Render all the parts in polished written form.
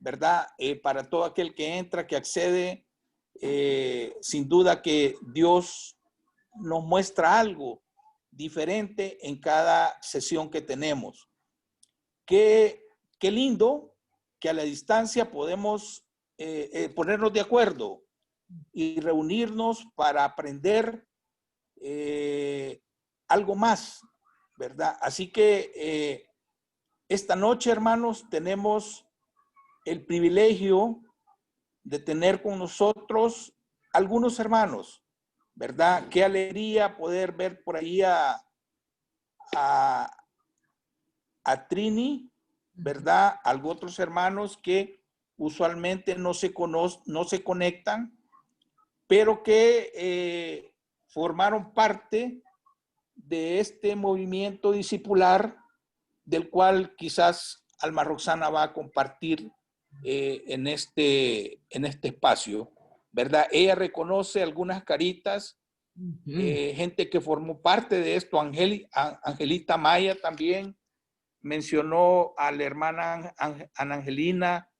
¿verdad? Para todo aquel que entra, que accede, sin duda que Dios nos muestra algo diferente en cada sesión que tenemos. Qué lindo que a la distancia podemos ponernos de acuerdo y reunirnos para aprender algo más, ¿verdad? Así que esta noche, hermanos, tenemos el privilegio de tener con nosotros algunos hermanos, ¿verdad? Qué alegría poder ver por ahí a Trini, ¿verdad? Algunos otros hermanos que usualmente no se conectan, pero que formaron parte de este movimiento discipular del cual quizás Alma Roxana va a compartir en este espacio, ¿verdad? Ella reconoce algunas caritas, gente que formó parte de esto. Angelita Maya también mencionó a la hermana Ana Angelina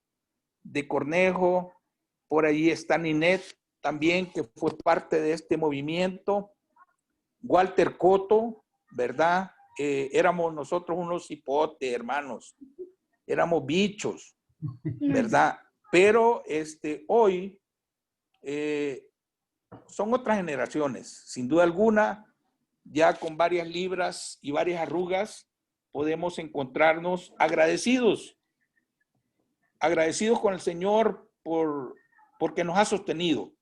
de Cornejo. Por ahí está Ninette también, que fue parte de este movimiento. Walter Coto, ¿verdad? Éramos nosotros unos hipotes, hermanos. Éramos bichos, ¿verdad? Pero hoy son otras generaciones. Sin duda alguna, ya con varias libras y varias arrugas, podemos encontrarnos agradecidos con el Señor porque nos ha sostenido.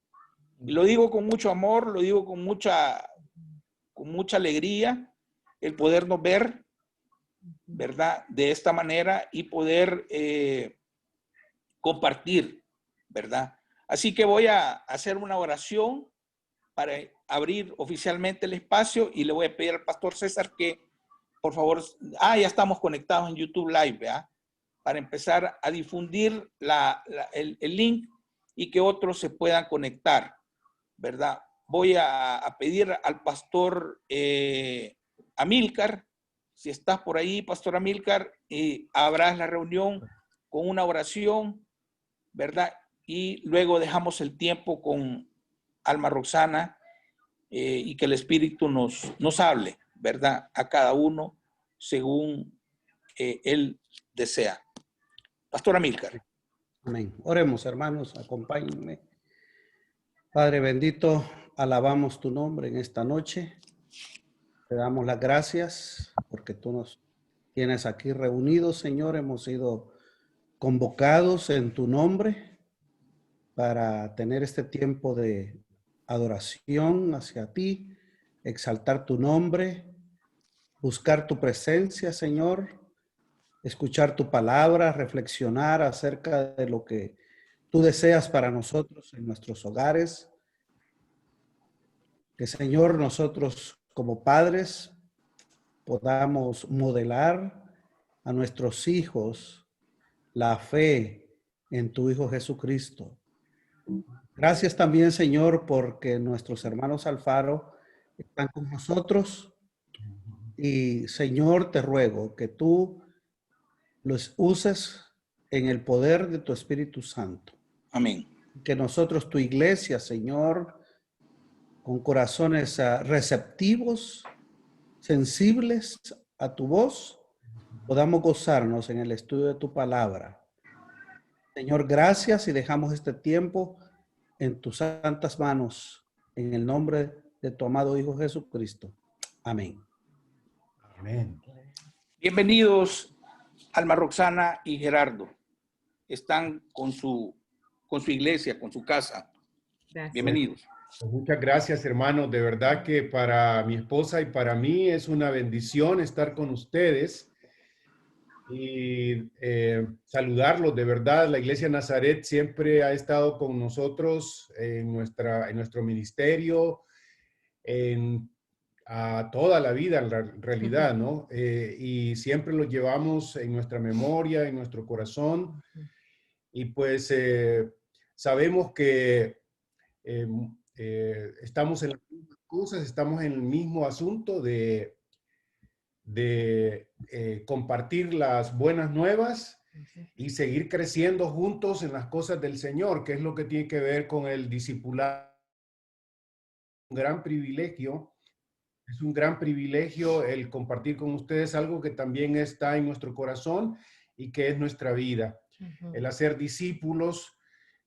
Y lo digo con mucho amor, lo digo con mucha alegría, el podernos ver, ¿verdad? De esta manera y poder compartir, ¿verdad? Así que voy a hacer una oración para abrir oficialmente el espacio y le voy a pedir al pastor César que, por favor, ya estamos conectados en YouTube Live, ¿verdad? Para empezar a difundir el link y que otros se puedan conectar, ¿verdad? Voy a pedir al pastor Amílcar, si estás por ahí, pastor Amílcar, abras la reunión con una oración, ¿verdad? Y luego dejamos el tiempo con Alma Roxana y que el Espíritu nos hable, ¿verdad? A cada uno según él desea. Pastor Amílcar. Amén. Oremos, hermanos, acompáñenme. Padre bendito, alabamos tu nombre en esta noche. Te damos las gracias porque tú nos tienes aquí reunidos, Señor. Hemos sido convocados en tu nombre para tener este tiempo de adoración hacia ti, exaltar tu nombre, buscar tu presencia, Señor, escuchar tu palabra, reflexionar acerca de lo que tú deseas para nosotros en nuestros hogares. Que, Señor, nosotros como padres podamos modelar a nuestros hijos la fe en tu Hijo Jesucristo. Gracias también, Señor, porque nuestros hermanos Alfaro están con nosotros. Y, Señor, te ruego que tú los uses en el poder de tu Espíritu Santo. Amén. Que nosotros, tu iglesia, Señor, con corazones receptivos, sensibles a tu voz, podamos gozarnos en el estudio de tu palabra. Señor, gracias y dejamos este tiempo en tus santas manos, en el nombre de tu amado Hijo Jesucristo. Amén. Amén. Bienvenidos, Alma Roxana y Gerardo. Están con su iglesia, con su casa. Gracias. Bienvenidos. Pues muchas gracias, hermanos. De verdad que para mi esposa y para mí es una bendición estar con ustedes y saludarlos. De verdad, la Iglesia Nazaret siempre ha estado con nosotros en nuestro ministerio, a toda la vida en realidad, ¿no? Y siempre lo llevamos en nuestra memoria, en nuestro corazón. Y pues sabemos que estamos en las mismas cosas, estamos en el mismo asunto de compartir las buenas nuevas y seguir creciendo juntos en las cosas del Señor, que es lo que tiene que ver con el discipulado. Un gran privilegio, es un gran privilegio el compartir con ustedes algo que también está en nuestro corazón y que es nuestra vida. El hacer discípulos,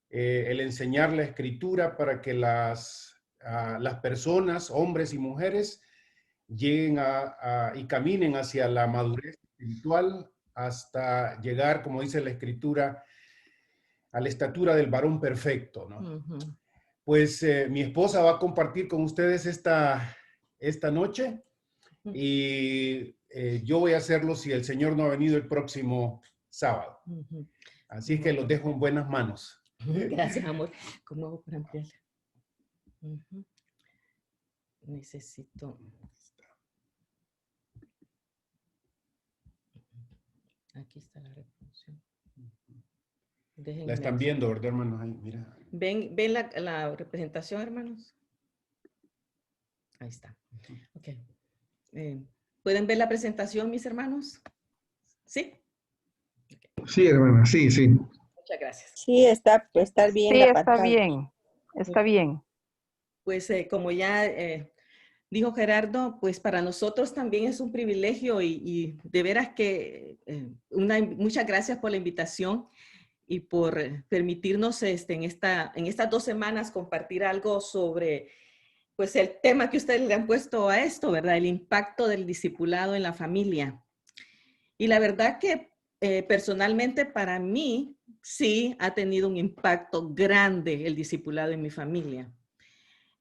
el enseñar la Escritura para que las personas, hombres y mujeres, lleguen y caminen hacia la madurez espiritual hasta llegar, como dice la Escritura, a la estatura del varón perfecto, ¿no? Pues mi esposa va a compartir con ustedes esta noche y yo voy a hacerlo si el Señor no ha venido el próximo sábado. Así que los dejo en buenas manos. Gracias, amor. ¿Cómo hago para ampliarla? Necesito. Aquí está la reproducción. Déjenme La están aquí. viendo, ¿verdad, hermanos? Ahí, mira. ¿Ven la representación, hermanos? Ahí está. Ok. ¿Pueden ver la presentación, mis hermanos? ¿Sí? Sí, hermana, sí, sí. Muchas gracias. Sí, está bien Sí, la está pantalla. bien, está bien. Pues como ya dijo Gerardo, pues para nosotros también es un privilegio y de veras que muchas gracias por la invitación y por permitirnos en estas 2 semanas compartir algo sobre pues el tema que ustedes le han puesto a esto, ¿verdad? El impacto del discipulado en la familia. Y la verdad que personalmente para mí sí ha tenido un impacto grande el discipulado en mi familia.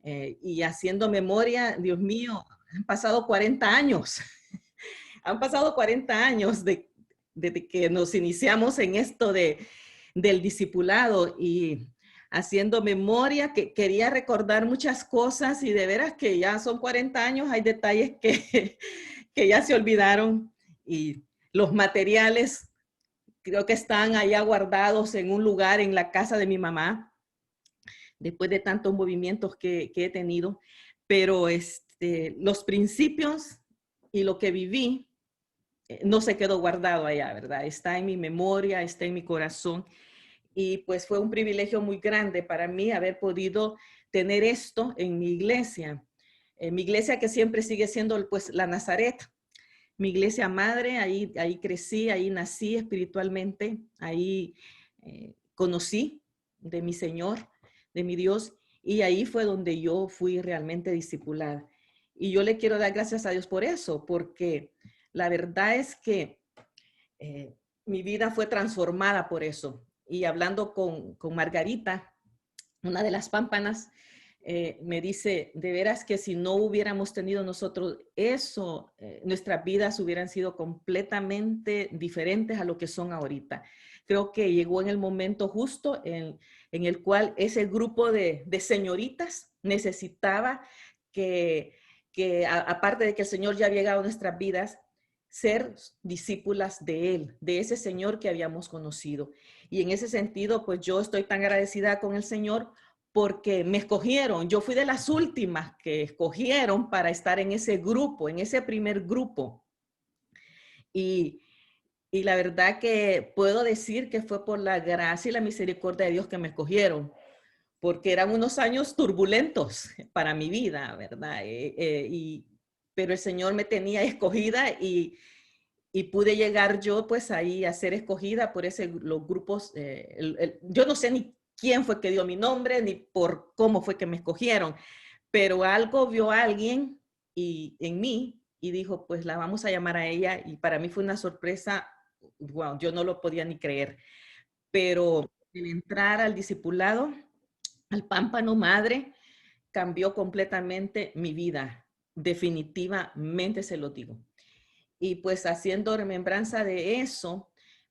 Y haciendo memoria, Dios mío, han pasado 40 años. Han pasado 40 años desde que nos iniciamos en esto del discipulado y haciendo memoria, que quería recordar muchas cosas y de veras que ya son 40 años, hay detalles que ya se olvidaron y los materiales creo que están allá guardados en un lugar en la casa de mi mamá, después de tantos movimientos que he tenido, pero los principios y lo que viví no se quedó guardado allá, ¿verdad? Está en mi memoria, está en mi corazón y pues fue un privilegio muy grande para mí haber podido tener esto en mi iglesia que siempre sigue siendo pues la Nazaret. Mi iglesia madre, ahí crecí, ahí nací espiritualmente, ahí conocí de mi Señor, de mi Dios, y ahí fue donde yo fui realmente discipulada. Y yo le quiero dar gracias a Dios por eso, porque la verdad es que mi vida fue transformada por eso. Y hablando con Margarita, una de las pámpanas, me dice, de veras que si no hubiéramos tenido nosotros eso, nuestras vidas hubieran sido completamente diferentes a lo que son ahorita. Creo que llegó en el momento justo en el cual ese grupo de señoritas necesitaba que aparte de que el Señor ya había llegado a nuestras vidas, ser discípulas de Él, de ese Señor que habíamos conocido. Y en ese sentido, pues yo estoy tan agradecida con el Señor porque me escogieron. Yo fui de las últimas que escogieron para estar en ese grupo, en ese primer grupo. Y la verdad que puedo decir que fue por la gracia y la misericordia de Dios que me escogieron, porque eran unos años turbulentos para mi vida, ¿verdad? Pero el Señor me tenía escogida y pude llegar yo pues ahí a ser escogida por los grupos. Yo no sé ni quién fue que dio mi nombre, ni por cómo fue que me escogieron, pero algo vio a alguien en mí y dijo, pues la vamos a llamar a ella. Y para mí fue una sorpresa, wow, yo no lo podía ni creer. Pero el entrar al discipulado, al Pámpano Madre, cambió completamente mi vida. Definitivamente se lo digo. Y pues haciendo remembranza de eso,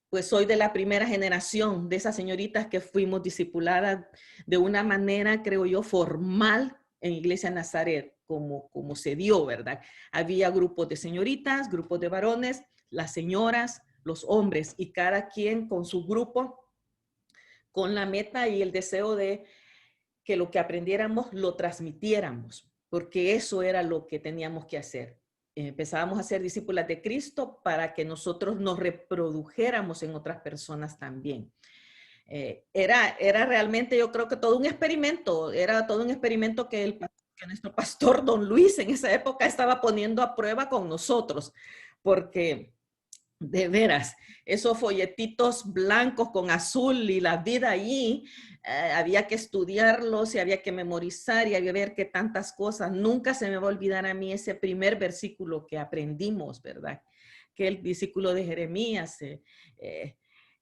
pues soy de la primera generación de esas señoritas que fuimos discipuladas de una manera, creo yo, formal en Iglesia Nazaret, como se dio, ¿verdad? Había grupos de señoritas, grupos de varones, las señoras, los hombres, y cada quien con su grupo, con la meta y el deseo de que lo que aprendiéramos lo transmitiéramos, porque eso era lo que teníamos que hacer. empezábamos a ser discípulas de Cristo para que nosotros nos reprodujéramos en otras personas también. Era realmente, yo creo que todo un experimento, era todo un experimento que nuestro pastor Don Luis en esa época estaba poniendo a prueba con nosotros, porque de veras, esos folletitos blancos con azul y la vida allí, había que estudiarlos y había que memorizar y había que ver qué tantas cosas. Nunca se me va a olvidar a mí ese primer versículo que aprendimos, ¿verdad? Que el versículo de Jeremías,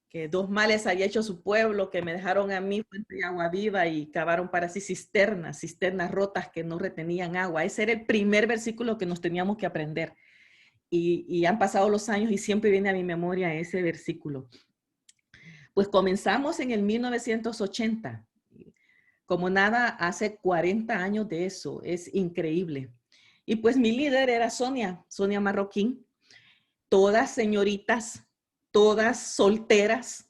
que 2 males había hecho su pueblo, que me dejaron a mí fuente de agua viva y cavaron para sí cisternas rotas que no retenían agua. Ese era el primer versículo que nos teníamos que aprender. Y han pasado los años y siempre viene a mi memoria ese versículo. Pues comenzamos en el 1980. Como nada, hace 40 años de eso. Es increíble. Y pues mi líder era Sonia Marroquín. Todas señoritas, todas solteras.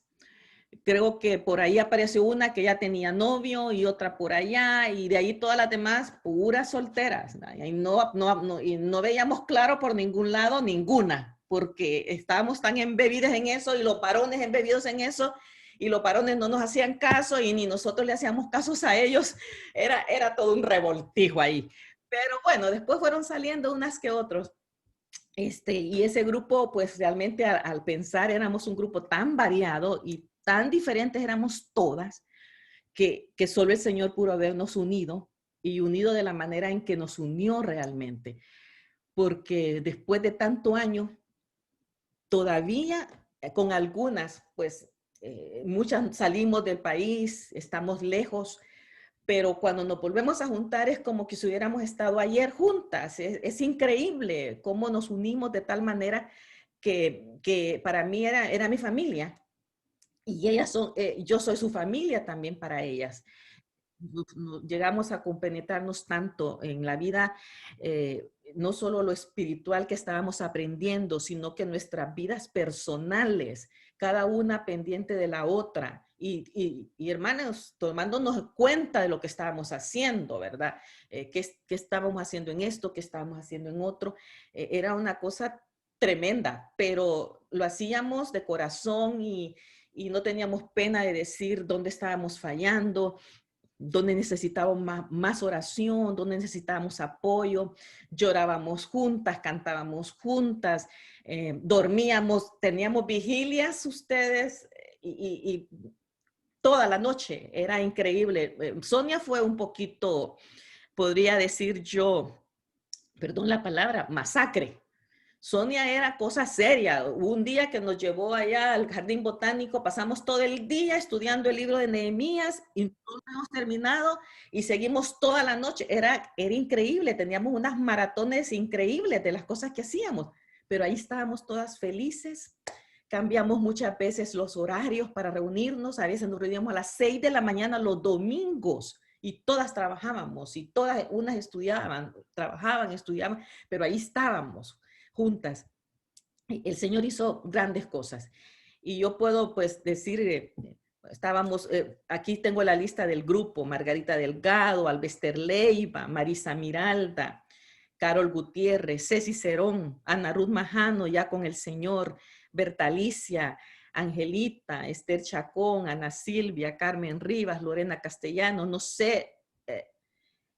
Creo que por ahí apareció una que ya tenía novio y otra por allá, y de ahí todas las demás puras solteras. Y no veíamos claro por ningún lado ninguna, porque estábamos tan embebidas en eso y los varones embebidos en eso, y los varones no nos hacían caso y ni nosotros le hacíamos casos a ellos. Era todo un revoltijo ahí. Pero bueno, después fueron saliendo unas que otros. Y ese grupo, pues realmente al pensar éramos un grupo tan variado y tan diferentes éramos todas, que solo el Señor pudo habernos unido, y unido de la manera en que nos unió realmente. Porque después de tanto año, todavía con algunas, pues muchas salimos del país, estamos lejos, pero cuando nos volvemos a juntar es como que si hubiéramos estado ayer juntas. Es increíble cómo nos unimos de tal manera que para mí era mi familia. Y ellas son, yo soy su familia también para ellas. Llegamos a compenetrarnos tanto en la vida, no solo lo espiritual que estábamos aprendiendo, sino que nuestras vidas personales, cada una pendiente de la otra. Y hermanos, tomándonos cuenta de lo que estábamos haciendo, ¿verdad? ¿Qué estábamos haciendo en esto? ¿Qué estábamos haciendo en otro? Era una cosa tremenda, pero lo hacíamos de corazón y no teníamos pena de decir dónde estábamos fallando, dónde necesitábamos más oración, dónde necesitábamos apoyo. Llorábamos juntas, cantábamos juntas, dormíamos, teníamos vigilias ustedes y toda la noche. Era increíble. Sonia fue un poquito, podría decir yo, perdón la palabra, masacre. Sonia era cosa seria. Hubo un día que nos llevó allá al jardín botánico, pasamos todo el día estudiando el libro de Nehemías y no hemos terminado y seguimos toda la noche. Era increíble, teníamos unas maratones increíbles de las cosas que hacíamos, pero ahí estábamos todas felices. Cambiamos muchas veces los horarios para reunirnos, a veces nos reuníamos a las 6 de la mañana los domingos y todas trabajábamos y todas, unas estudiaban, trabajaban, estudiaban, pero ahí estábamos juntas. El Señor hizo grandes cosas. Y yo puedo pues decir, estábamos, aquí tengo la lista del grupo: Margarita Delgado, Alvester Leiva, Marisa Miralda, Carol Gutiérrez, Ceci Cerón, Ana Ruth Majano, ya con el Señor, Bertalicia, Angelita, Esther Chacón, Ana Silvia, Carmen Rivas, Lorena Castellano, no sé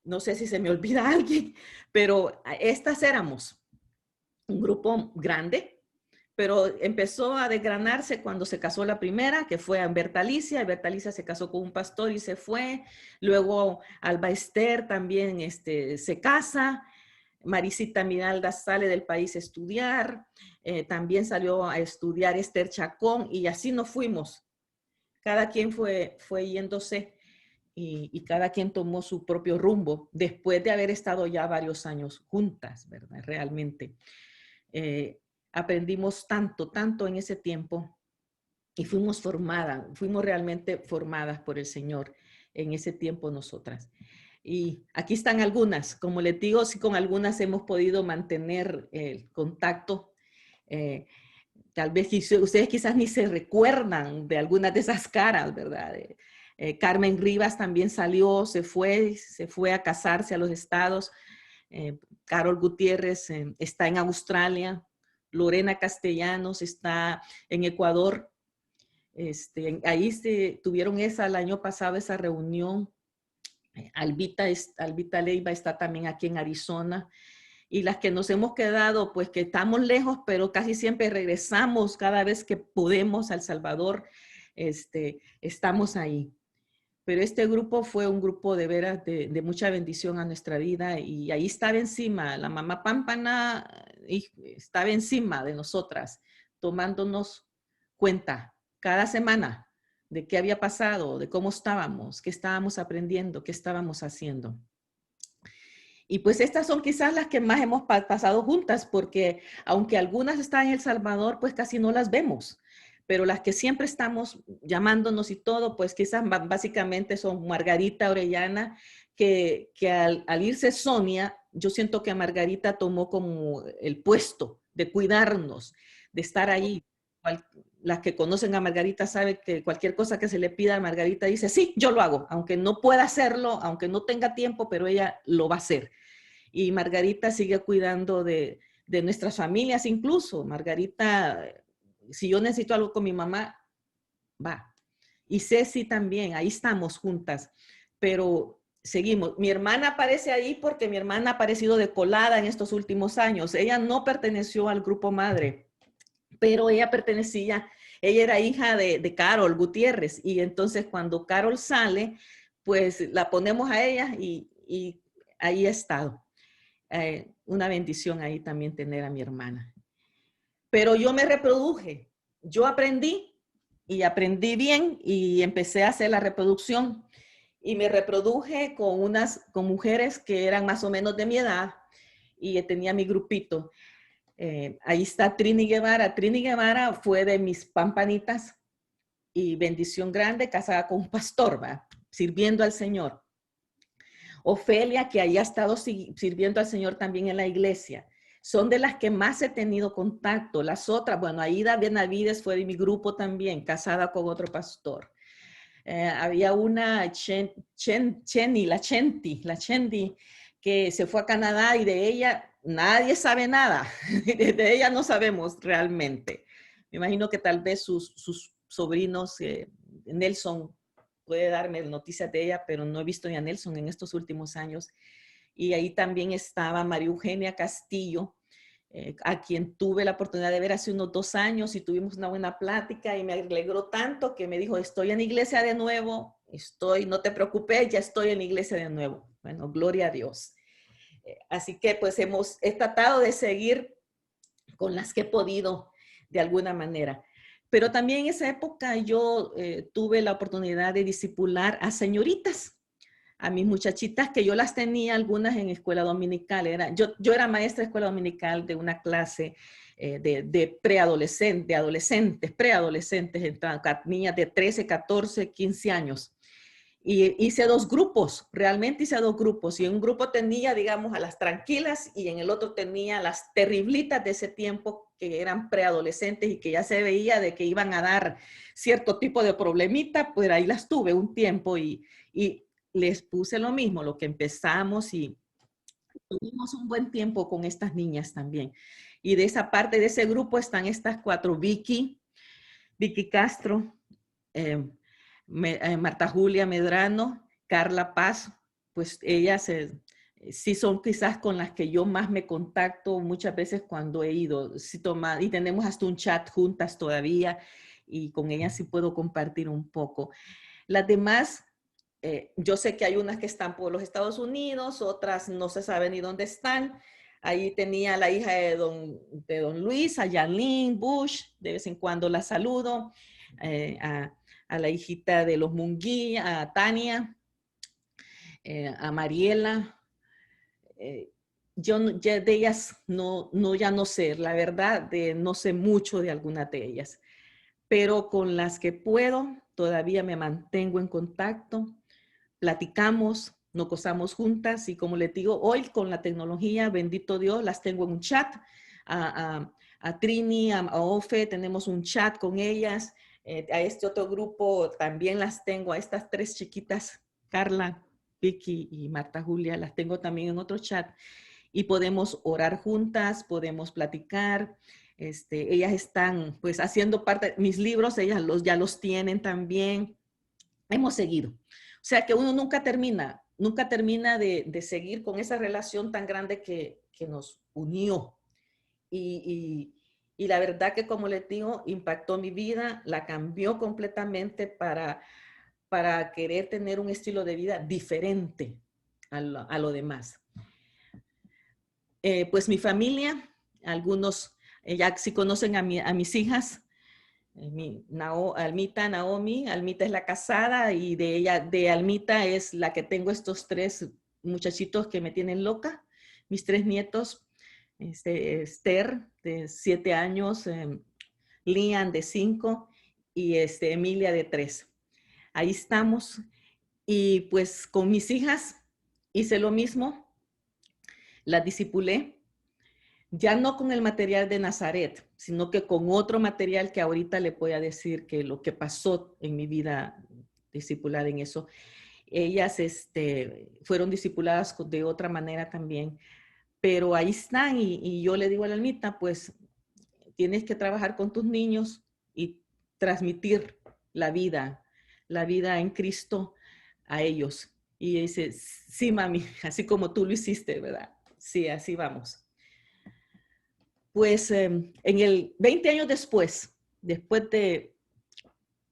si se me olvida alguien, pero estas éramos un grupo grande, pero empezó a desgranarse cuando se casó la primera, que fue Bertalicia. Bertalicia se casó con un pastor y se fue. Luego Alba Esther también se casa. Marisita Miralda sale del país a estudiar. También salió a estudiar Esther Chacón y así nos fuimos. Cada quien fue yéndose y cada quien tomó su propio rumbo después de haber estado ya varios años juntas, ¿verdad? Realmente. Aprendimos tanto en ese tiempo y fuimos realmente formadas por el Señor en ese tiempo nosotras. Y aquí están algunas, como les digo, sí, con algunas hemos podido mantener el contacto. Tal vez ustedes quizás ni se recuerdan de algunas de esas caras, ¿verdad? Carmen Rivas también salió, se fue a casarse a los Estados. Carol Gutiérrez está en Australia. Lorena Castellanos está en Ecuador. Ahí tuvieron el año pasado esa reunión. Albita Leiva está también aquí en Arizona. Y las que nos hemos quedado, pues que estamos lejos, pero casi siempre regresamos cada vez que podemos a El Salvador, estamos ahí. Pero este grupo fue un grupo de veras de mucha bendición a nuestra vida, y ahí estaba encima, la mamá Pámpana estaba encima de nosotras, tomándonos cuenta cada semana de qué había pasado, de cómo estábamos, qué estábamos aprendiendo, qué estábamos haciendo. Y pues estas son quizás las que más hemos pasado juntas, porque aunque algunas están en El Salvador, pues casi no las vemos. Pero las que siempre estamos llamándonos y todo, pues quizás básicamente son Margarita Orellana, que al irse Sonia, yo siento que Margarita tomó como el puesto de cuidarnos, de estar ahí. Las que conocen a Margarita saben que cualquier cosa que se le pida a Margarita dice, sí, yo lo hago, aunque no pueda hacerlo, aunque no tenga tiempo, pero ella lo va a hacer. Y Margarita sigue cuidando de nuestras familias incluso. Margarita, si yo necesito algo con mi mamá, va. Y Ceci también, ahí estamos juntas, pero seguimos. Mi hermana aparece ahí porque mi hermana ha aparecido de colada en estos últimos años. Ella no perteneció al grupo madre, pero ella era hija de Carol Gutiérrez, y entonces cuando Carol sale, pues la ponemos a ella y ahí ha estado. Una bendición ahí también tener a mi hermana. Pero yo me reproduje, yo aprendí y aprendí bien y empecé a hacer la reproducción, y me reproduje con mujeres que eran más o menos de mi edad, y tenía mi grupito. Ahí está Trini Guevara. Trini Guevara fue de mis pampanitas y bendición grande, casada con un pastor, ¿va? Sirviendo al Señor. Ofelia, que ahí ha estado sirviendo al Señor también en la iglesia. Son de las que más he tenido contacto. Las otras, bueno, Aida Benavides fue de mi grupo también, casada con otro pastor. Había una Chendi, que se fue a Canadá, y de ella nadie sabe nada. De ella no sabemos realmente. Me imagino que tal vez sus sobrinos, Nelson, puede darme noticias de ella, pero no he visto ni a Nelson en estos últimos años. Y ahí también estaba María Eugenia Castillo, a quien tuve la oportunidad de ver hace unos 2 años, y tuvimos una buena plática, y me alegró tanto que me dijo, estoy en la iglesia de nuevo, no te preocupes, ya estoy en la iglesia de nuevo. Bueno, gloria a Dios. Así que pues he tratado de seguir con las que he podido de alguna manera. Pero también en esa época yo tuve la oportunidad de discipular a señoritas, a mis muchachitas, que yo las tenía algunas en escuela dominical. Yo era maestra de escuela dominical de una clase de preadolescentes, preadolescentes, niñas de 13, 14, 15 años. Y hice 2 grupos, realmente hice 2 grupos. Y en un grupo tenía, digamos, a las tranquilas, y en el otro tenía a las terriblitas de ese tiempo, que eran preadolescentes y que ya se veía de que iban a dar cierto tipo de problemita. Pues ahí las tuve un tiempo y les puse lo mismo, lo que empezamos, y tuvimos un buen tiempo con estas niñas también. Y de esa parte de ese grupo están estas 4, Vicky Castro, Marta Julia Medrano, Carla Paz, pues ellas sí son quizás con las que yo más me contacto muchas veces cuando he ido. Y tenemos hasta un chat juntas todavía, y con ellas sí puedo compartir un poco. Las demás, yo sé que hay unas que están por los Estados Unidos, otras no se sabe ni dónde están. Ahí tenía la hija de don Luis, a Janine Bush, de vez en cuando la saludo, a la hijita de los Munguí, a Tania, a Mariela. Yo ya de ellas ya no sé, la verdad, no sé mucho de algunas de ellas, pero con las que puedo todavía me mantengo en contacto, platicamos, nos gozamos juntas, y como les digo, hoy con la tecnología, bendito Dios, las tengo en un chat. A Trini, a Ofe, tenemos un chat con ellas. A este otro grupo también las tengo, a estas 3 chiquitas, Carla, Vicky y Marta Julia, las tengo también en otro chat. y podemos orar juntas, podemos platicar. Ellas están pues haciendo parte, mis libros, ellas ya los tienen también. Hemos seguido. O sea que uno nunca termina de seguir con esa relación tan grande que nos unió. Y la verdad que, como les digo, impactó mi vida, la cambió completamente para querer tener un estilo de vida diferente a lo demás. Pues mi familia, algunos ya sí conocen a mis hijas, Almita, Naomi. Almita es la casada y de Almita es la que tengo estos 3 muchachitos que me tienen loca, mis 3 nietos, Esther de 7 años, Lian de 5 y Emilia de 3. Ahí estamos. Y pues con mis hijas hice lo mismo, las discipulé, ya no con el material de Nazaret, sino que con otro material que ahorita le voy a decir que lo que pasó en mi vida discipulada en eso. Ellas fueron discipuladas de otra manera también, pero ahí están y yo le digo a la Almita, pues tienes que trabajar con tus niños y transmitir la vida en Cristo a ellos. Y dice, sí, mami, así como tú lo hiciste, ¿verdad? Sí, así vamos. Pues en el 20 años después de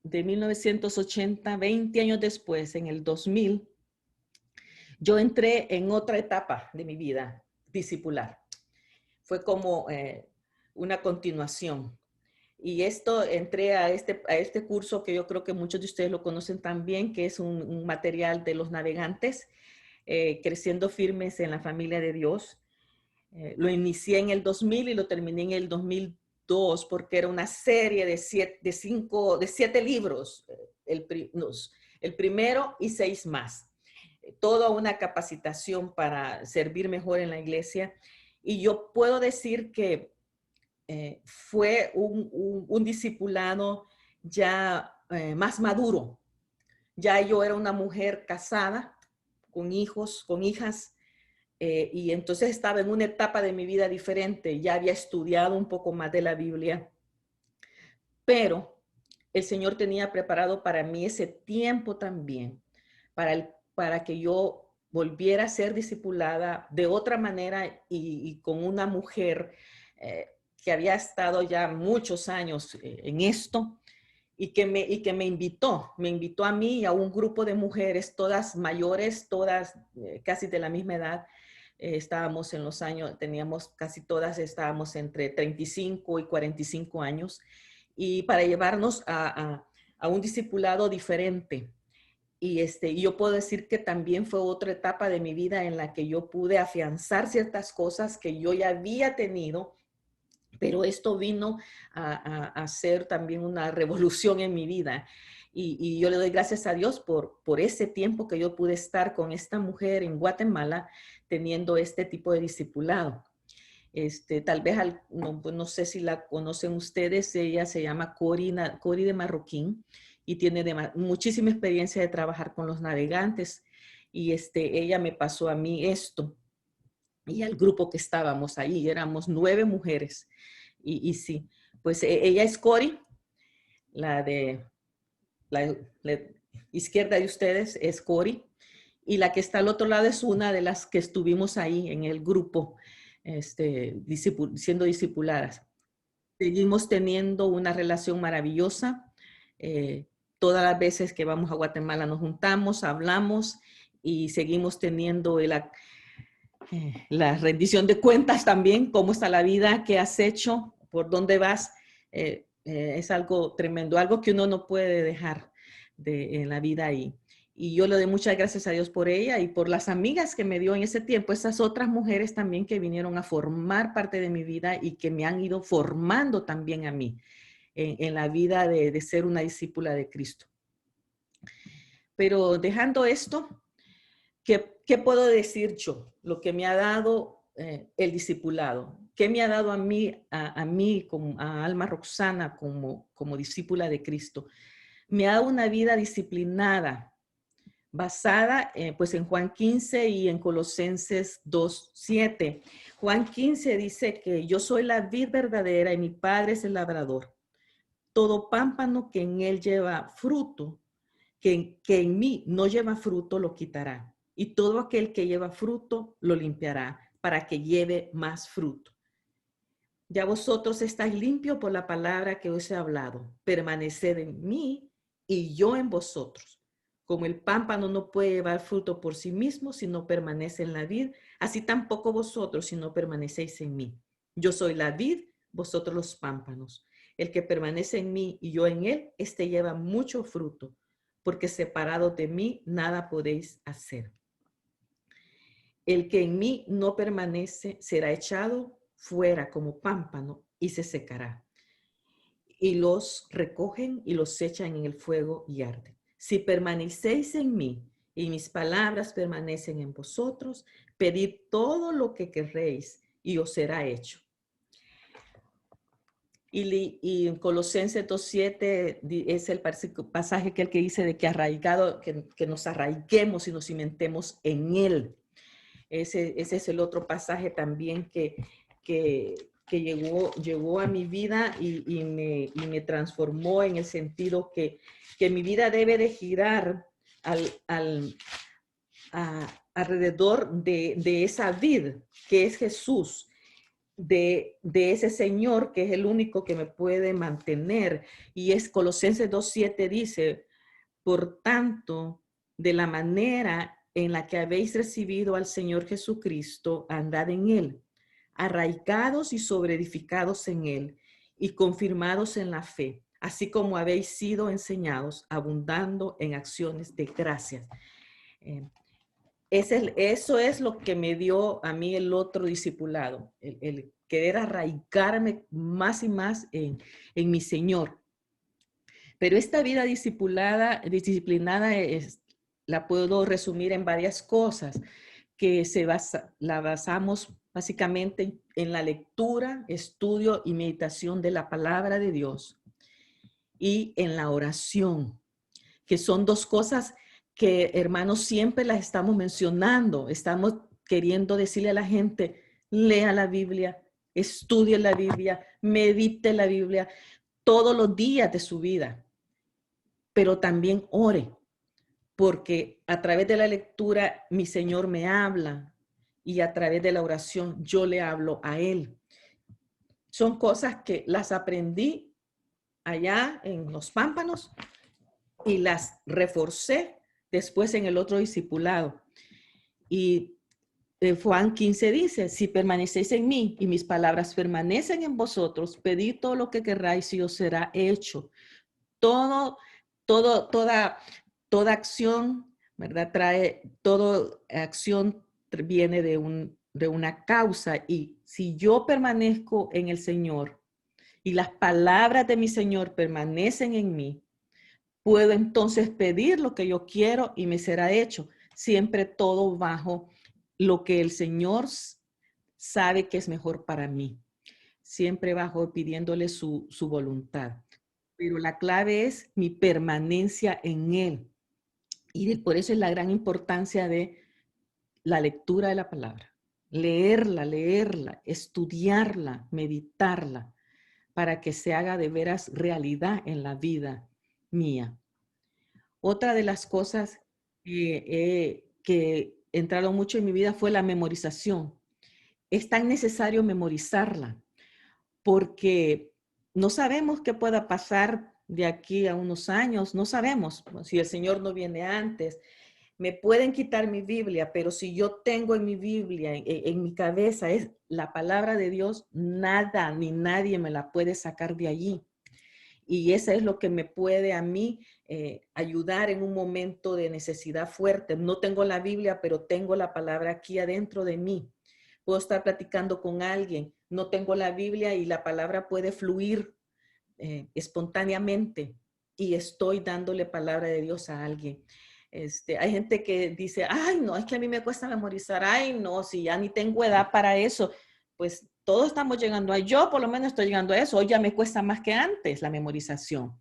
1980, 20 años después, en el 2000, yo entré en otra etapa de mi vida discipular. Fue como una continuación. Y entré a este curso que yo creo que muchos de ustedes lo conocen también, que es un material de los navegantes, creciendo firmes en la familia de Dios. Lo inicié en el 2000 y lo terminé en el 2002 porque era una serie de 7 libros, el primero y 6 más. Toda una capacitación para servir mejor en la iglesia. Y yo puedo decir que fue un discipulado ya más maduro. Ya yo era una mujer casada, con hijos, con hijas, y entonces estaba en una etapa de mi vida diferente. Ya había estudiado un poco más de la Biblia, pero el Señor tenía preparado para mí ese tiempo también, para que yo volviera a ser discipulada de otra manera y con una mujer que había estado ya muchos años en esto y que me invitó a mí y a un grupo de mujeres, todas mayores, todas casi de la misma edad. Estábamos en los años, estábamos entre 35 y 45 años, y para llevarnos a un discipulado diferente. Y yo puedo decir que también fue otra etapa de mi vida en la que yo pude afianzar ciertas cosas que yo ya había tenido, pero esto vino a ser también una revolución en mi vida. Y yo le doy gracias a Dios por ese tiempo que yo pude estar con esta mujer en Guatemala teniendo este tipo de discipulado. Tal vez, no sé si la conocen ustedes, ella se llama Cori de Marroquín y tiene muchísima experiencia de trabajar con los navegantes. Y ella me pasó a mí esto y al grupo que estábamos ahí, éramos 9 mujeres. Y sí, pues ella es Cori, la izquierda de ustedes es Cori, y la que está al otro lado es una de las que estuvimos ahí en el grupo, siendo discipuladas. Seguimos teniendo una relación maravillosa. Todas las veces que vamos a Guatemala nos juntamos, hablamos y seguimos teniendo la rendición de cuentas también, cómo está la vida, qué has hecho, por dónde vas. Es algo tremendo, algo que uno no puede dejar en la vida ahí. Y yo le doy muchas gracias a Dios por ella y por las amigas que me dio en ese tiempo, esas otras mujeres también que vinieron a formar parte de mi vida y que me han ido formando también a mí en la vida de ser una discípula de Cristo. Pero dejando esto, ¿qué puedo decir yo? Lo que me ha dado el discipulado. ¿Qué me ha dado a mí, a Alma Roxana, como discípula de Cristo? Me ha dado una vida disciplinada basada pues en Juan 15 y en Colosenses 2:7. Juan 15 dice que yo soy la vid verdadera y mi Padre es el labrador. Todo pámpano que en él lleva fruto, que en mí no lleva fruto, lo quitará. Y todo aquel que lleva fruto, lo limpiará para que lleve más fruto. Ya vosotros estáis limpios por la palabra que os he hablado. Permaneced en mí y yo en vosotros. Como el pámpano no puede llevar fruto por sí mismo si no permanece en la vid, así tampoco vosotros si no permanecéis en mí. Yo soy la vid, vosotros los pámpanos. El que permanece en mí y yo en él, este lleva mucho fruto, porque separados de mí nada podéis hacer. El que en mí no permanece será echado fuera como pámpano y se secará. Y los recogen y los echan en el fuego y arden. Si permanecéis en mí y mis palabras permanecen en vosotros, pedid todo lo que querréis y os será hecho. Y en Colosenses 2:7 es el pasaje que dice de que arraigado, que nos arraiguemos y nos cimentemos en él. Ese es el otro pasaje también que llegó a mi vida y me transformó en el sentido que mi vida debe de girar alrededor de esa vid que es Jesús, de ese Señor que es el único que me puede mantener. Y es Colosenses 2:7 dice, por tanto, de la manera en la que habéis recibido al Señor Jesucristo, andad en él, arraigados y sobreedificados en él y confirmados en la fe, así como habéis sido enseñados, abundando en acciones de gracias. Eso es lo que me dio a mí el otro discipulado, el querer arraigarme más y más en mi Señor. Pero esta vida disciplinada la puedo resumir en varias cosas, que la basamos básicamente en la lectura, estudio y meditación de la palabra de Dios y en la oración, que son dos cosas que, hermanos, siempre las estamos mencionando. Estamos queriendo decirle a la gente, lea la Biblia, estudie la Biblia, medite la Biblia todos los días de su vida, pero también ore, porque a través de la lectura mi Señor me habla y a través de la oración yo le hablo a Él. Son cosas que las aprendí allá en los pámpanos y las reforcé después en el otro discipulado. Y Juan 15 dice, si permanecéis en mí y mis palabras permanecen en vosotros, pedid todo lo que querráis y os será hecho. Toda acción, ¿verdad? Toda acción viene de una causa, y si yo permanezco en el Señor y las palabras de mi Señor permanecen en mí, puedo entonces pedir lo que yo quiero y me será hecho. Siempre todo bajo lo que el Señor sabe que es mejor para mí. Siempre bajo pidiéndole su voluntad. Pero la clave es mi permanencia en Él. Y por eso es la gran importancia de la lectura de la palabra. Leerla, estudiarla, meditarla, para que se haga de veras realidad en la vida mía. Otra de las cosas que entraron mucho en mi vida fue la memorización. Es tan necesario memorizarla, porque no sabemos qué pueda pasar de aquí a unos años, no sabemos si el Señor no viene antes. Me pueden quitar mi Biblia, pero si yo tengo en mi Biblia, en mi cabeza, es la palabra de Dios, nada ni nadie me la puede sacar de allí. Y eso es lo que me puede a mí ayudar en un momento de necesidad fuerte. No tengo la Biblia, pero tengo la palabra aquí adentro de mí. Puedo estar platicando con alguien, no tengo la Biblia y la palabra puede fluir espontáneamente y estoy dándole palabra de Dios a alguien. Hay gente que dice, ay, no, es que a mí me cuesta memorizar. Ay, no, si ya ni tengo edad para eso. Pues todos estamos llegando a, yo por lo menos estoy llegando a eso. Hoy ya me cuesta más que antes la memorización.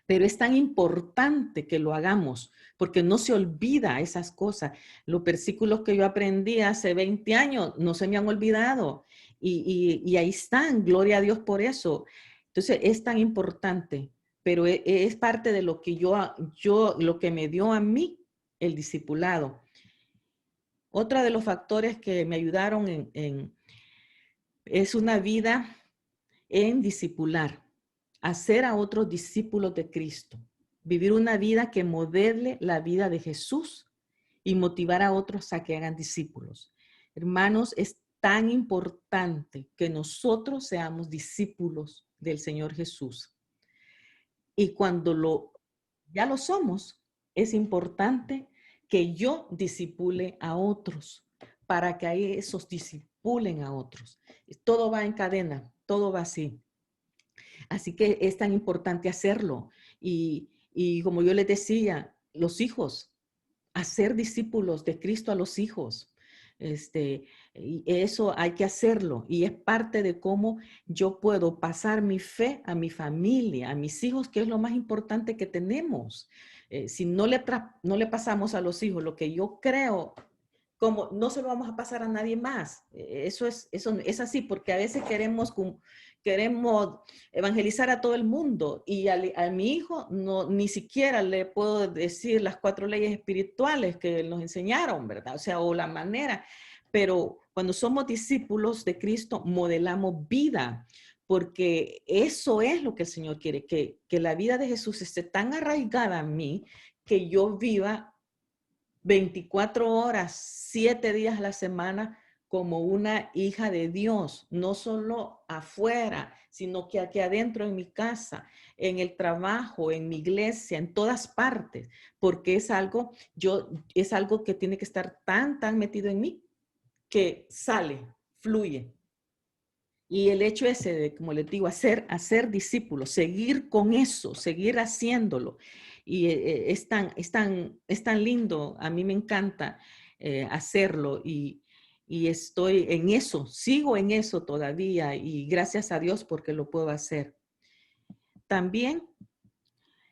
Pero es tan importante que lo hagamos, porque no se olvida esas cosas. Los versículos que yo aprendí hace 20 años no se me han olvidado. Y ahí están, gloria a Dios por eso. Entonces, es tan importante, pero es parte de lo que lo que me dio a mí el discipulado. Otro de los factores que me ayudaron es una vida en discipular, hacer a otros discípulos de Cristo, vivir una vida que modele la vida de Jesús y motivar a otros a que hagan discípulos. Hermanos, es tan importante que nosotros seamos discípulos del Señor Jesús. Y cuando ya lo somos, es importante que yo discipule a otros para que esos discipulen a otros. Todo va en cadena, todo va así. Así que es tan importante hacerlo. Y como yo les decía, los hijos, hacer discípulos de Cristo a los hijos. Y eso hay que hacerlo. Y es parte de cómo yo puedo pasar mi fe a mi familia, a mis hijos, que es lo más importante que tenemos. Si no le pasamos a los hijos lo que yo creo, como no se lo vamos a pasar a nadie más. Eso es así, porque a veces queremos evangelizar a todo el mundo y a mi hijo ni siquiera le puedo decir las 4 leyes espirituales que nos enseñaron, ¿verdad? O sea, o la manera. Pero cuando somos discípulos de Cristo, modelamos vida, porque eso es lo que el Señor quiere, que la vida de Jesús esté tan arraigada en mí que yo viva 24 horas, 7 días a la semana como una hija de Dios, no solo afuera, sino que aquí adentro en mi casa, en el trabajo, en mi iglesia, en todas partes, porque es algo que tiene que estar tan metido en mí que sale, fluye. Y el hecho ese de, como les digo, hacer discípulos, seguir con eso, seguir haciéndolo. Y es tan lindo, a mí me encanta hacerlo y estoy en eso, sigo en eso todavía y gracias a Dios porque lo puedo hacer. También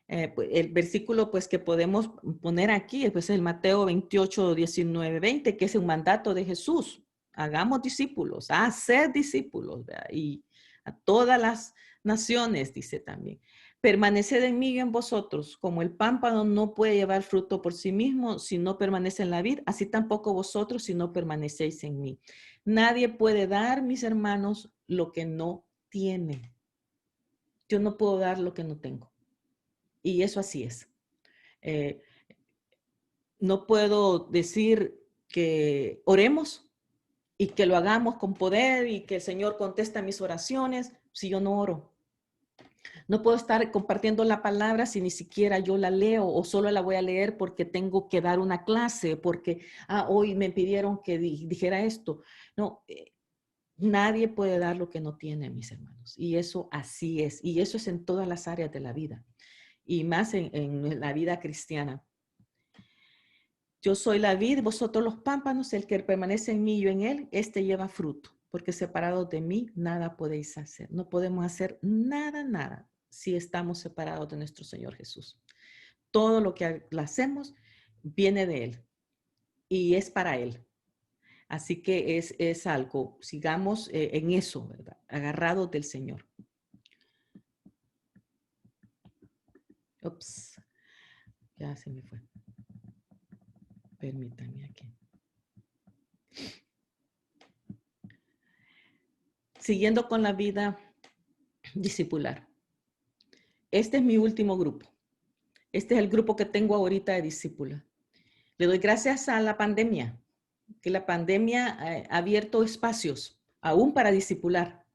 el versículo pues que podemos poner aquí pues, es el Mateo 28, 19, 20, que es un mandato de Jesús. Hagamos discípulos, a hacer discípulos, ¿verdad? Y a todas las naciones, dice también. Permaneced en mí y en vosotros, como el pámpano no puede llevar fruto por sí mismo si no permanece en la vid, así tampoco vosotros si no permanecéis en mí. Nadie puede dar, mis hermanos, lo que no tiene. Yo no puedo dar lo que no tengo. Y eso así es. No puedo decir que oremos y que lo hagamos con poder y que el Señor contesta mis oraciones si yo no oro. No puedo estar compartiendo la palabra si ni siquiera yo la leo o solo la voy a leer porque tengo que dar una clase, porque hoy me pidieron que dijera esto. No, nadie puede dar lo que no tiene, mis hermanos. Y eso así es. Y eso es en todas las áreas de la vida. Y más en la vida cristiana. Yo soy la vid, vosotros los pámpanos, el que permanece en mí y yo en él, este lleva fruto, porque separados de mí nada podéis hacer. No podemos hacer nada si estamos separados de nuestro Señor Jesús. Todo lo que hacemos viene de él y es para él. Así que es algo, sigamos en eso, ¿verdad? Agarrados del Señor. Ups, ya se me fue. Permítanme aquí. Siguiendo con la vida discipular. Este es mi último grupo. Este es el grupo que tengo ahorita de discípula. Le doy gracias a la pandemia, que la pandemia ha abierto espacios aún para discipular.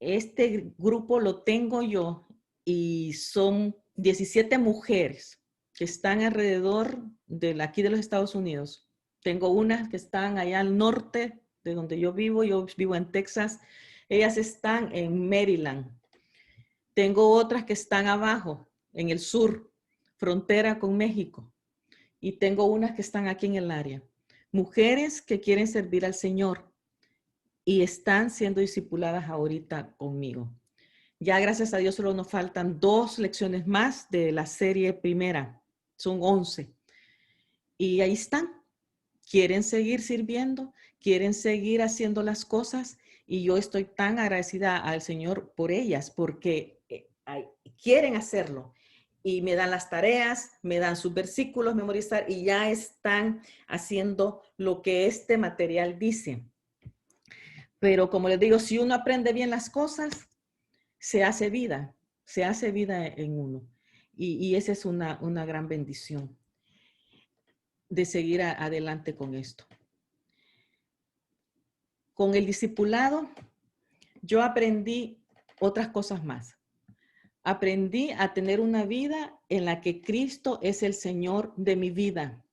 Este grupo lo tengo yo y son 17 mujeres que están alrededor de aquí de los Estados Unidos. Tengo unas que están allá al norte de donde yo vivo en Texas. Ellas están en Maryland. Tengo otras que están abajo, en el sur, frontera con México. Y tengo unas que están aquí en el área. Mujeres que quieren servir al Señor y están siendo discipuladas ahorita conmigo. Ya gracias a Dios solo nos faltan 2 lecciones más de la serie primera. Son 11. Y ahí están. Quieren seguir sirviendo, quieren seguir haciendo las cosas y yo estoy tan agradecida al Señor por ellas porque quieren hacerlo y me dan las tareas, me dan sus versículos memorizar y ya están haciendo lo que este material dice. Pero como les digo, si uno aprende bien las cosas, se hace vida en uno y esa es una gran bendición de seguir adelante con esto. Con el discipulado, yo aprendí otras cosas más. Aprendí a tener una vida en la que Cristo es el Señor de mi vida.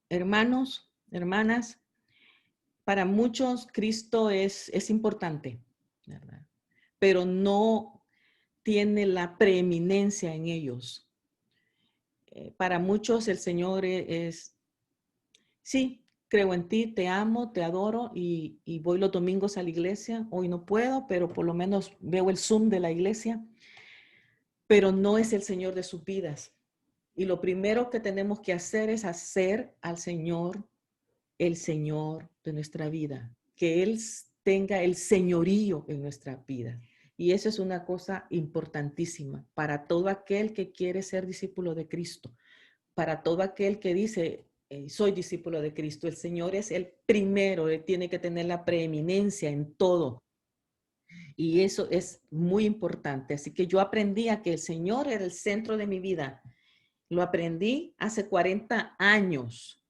Hermanos, hermanas, para muchos Cristo es importante, ¿verdad? Pero no tiene la preeminencia en ellos. Para muchos el Señor sí, creo en ti, te amo, te adoro y voy los domingos a la iglesia. Hoy no puedo, pero por lo menos veo el Zoom de la iglesia. Pero no es el Señor de sus vidas. Y lo primero que tenemos que hacer es hacer al Señor el Señor de nuestra vida. Que Él tenga el señorío en nuestra vida. Y eso es una cosa importantísima para todo aquel que quiere ser discípulo de Cristo. Para todo aquel que dice, soy discípulo de Cristo. El Señor es el primero, Él tiene que tener la preeminencia en todo. Y eso es muy importante. Así que yo aprendí a que el Señor era el centro de mi vida. Lo aprendí hace 40 años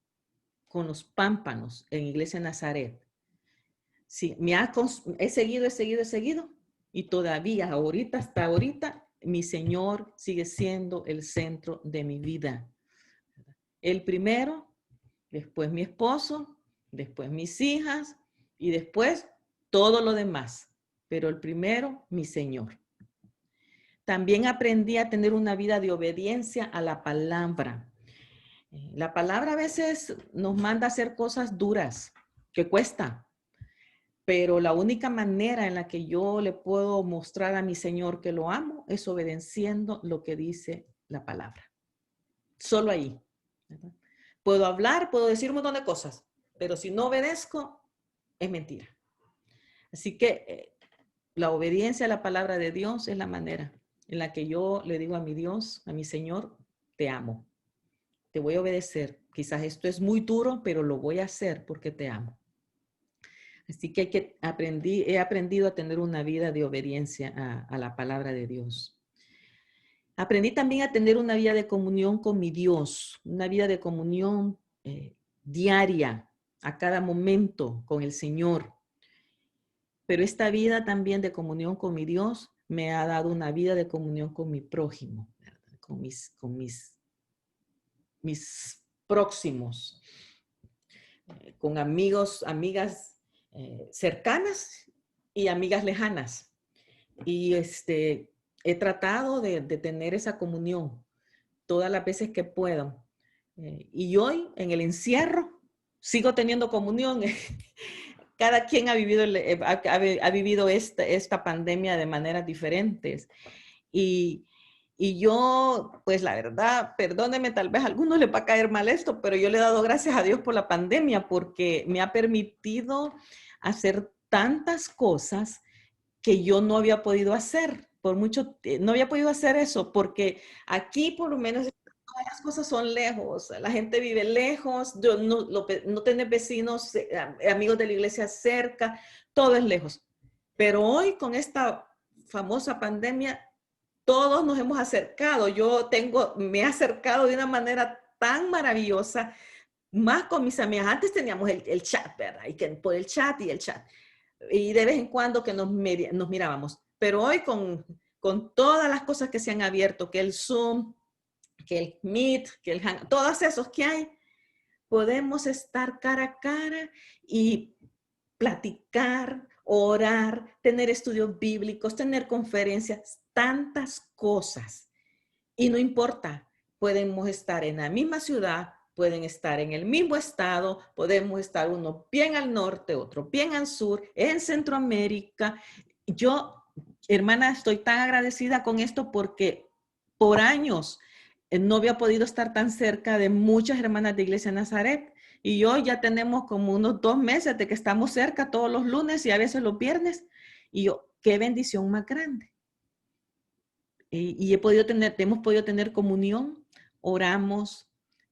con los pámpanos en Iglesia Nazaret. Sí, he seguido. Y todavía, hasta ahorita, mi Señor sigue siendo el centro de mi vida. El primero, después mi esposo, después mis hijas y después todo lo demás. Pero el primero, mi Señor. También aprendí a tener una vida de obediencia a la palabra. La palabra a veces nos manda a hacer cosas duras, que cuesta. Pero la única manera en la que yo le puedo mostrar a mi Señor que lo amo es obedeciendo lo que dice la palabra. Solo ahí, ¿verdad? Puedo hablar, puedo decir un montón de cosas, pero si no obedezco, es mentira. Así que la obediencia a la palabra de Dios es la manera en la que yo le digo a mi Dios, a mi Señor, te amo. Te voy a obedecer. Quizás esto es muy duro, pero lo voy a hacer porque te amo. Así que he aprendido a tener una vida de obediencia a la palabra de Dios. Aprendí también a tener una vida de comunión con mi Dios, una vida de comunión diaria, a cada momento con el Señor. Pero esta vida también de comunión con mi Dios me ha dado una vida de comunión con mi prójimo, ¿verdad? Con mis próximos, con amigos, amigas cercanas y amigas lejanas. Y he tratado de tener esa comunión todas las veces que puedo. Y hoy, en el encierro, sigo teniendo comunión. Cada quien ha vivido esta pandemia de maneras diferentes. Y yo, pues la verdad, perdónenme, tal vez a algunos les va a caer mal esto, pero yo le he dado gracias a Dios por la pandemia porque me ha permitido hacer tantas cosas que yo no había podido hacer. No había podido hacer eso porque aquí por lo menos todas las cosas son lejos, la gente vive lejos, no tener vecinos, amigos de la iglesia cerca, todo es lejos. Pero hoy con esta famosa pandemia, todos nos hemos acercado. Me he acercado de una manera tan maravillosa, más con mis amigas. Antes teníamos el chat, ¿verdad? Y que por el chat. Y de vez en cuando que nos mirábamos. Pero hoy con todas las cosas que se han abierto, que el Zoom, que el Meet, que el Hang, todos esos que hay, podemos estar cara a cara y platicar, orar, tener estudios bíblicos, tener conferencias, tantas cosas. Y no importa, podemos estar en la misma ciudad, pueden estar en el mismo estado, podemos estar uno bien al norte, otro bien al sur, en Centroamérica. Yo hermana, estoy tan agradecida con esto porque por años no había podido estar tan cerca de muchas hermanas de Iglesia Nazaret. Y hoy ya tenemos como unos 2 meses de que estamos cerca todos los lunes y a veces los viernes. Y yo, qué bendición más grande. Y hemos podido tener comunión, oramos,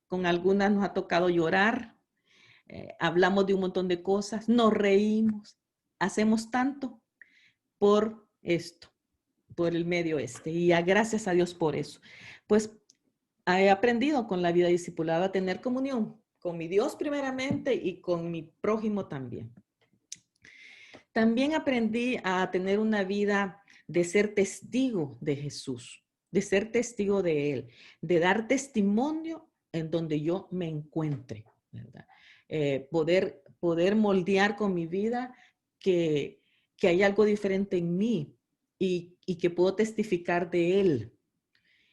con algunas nos ha tocado llorar, hablamos de un montón de cosas, nos reímos, hacemos tanto por esto, por el medio este. Y gracias a Dios por eso. Pues he aprendido con la vida discipulada a tener comunión con mi Dios primeramente y con mi prójimo también. También aprendí a tener una vida de ser testigo de Jesús, de ser testigo de Él, de dar testimonio en donde yo me encuentre, ¿verdad? Poder moldear con mi vida que hay algo diferente en mí y que puedo testificar de Él.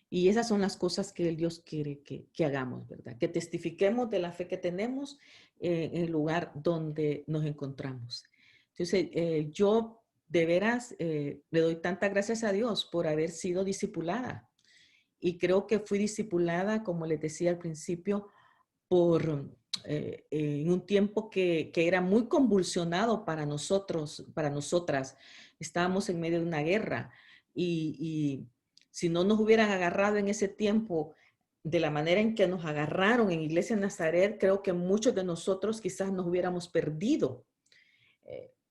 Y esas son las cosas que el Dios quiere que hagamos, ¿verdad? Que testifiquemos de la fe que tenemos en el lugar donde nos encontramos. Entonces, yo de veras le doy tantas gracias a Dios por haber sido discipulada. Y creo que fui discipulada, como les decía al principio, en un tiempo que era muy convulsionado para nosotros, para nosotras. Estábamos en medio de una guerra y si no nos hubieran agarrado en ese tiempo de la manera en que nos agarraron en Iglesia Nazaret, creo que muchos de nosotros quizás nos hubiéramos perdido.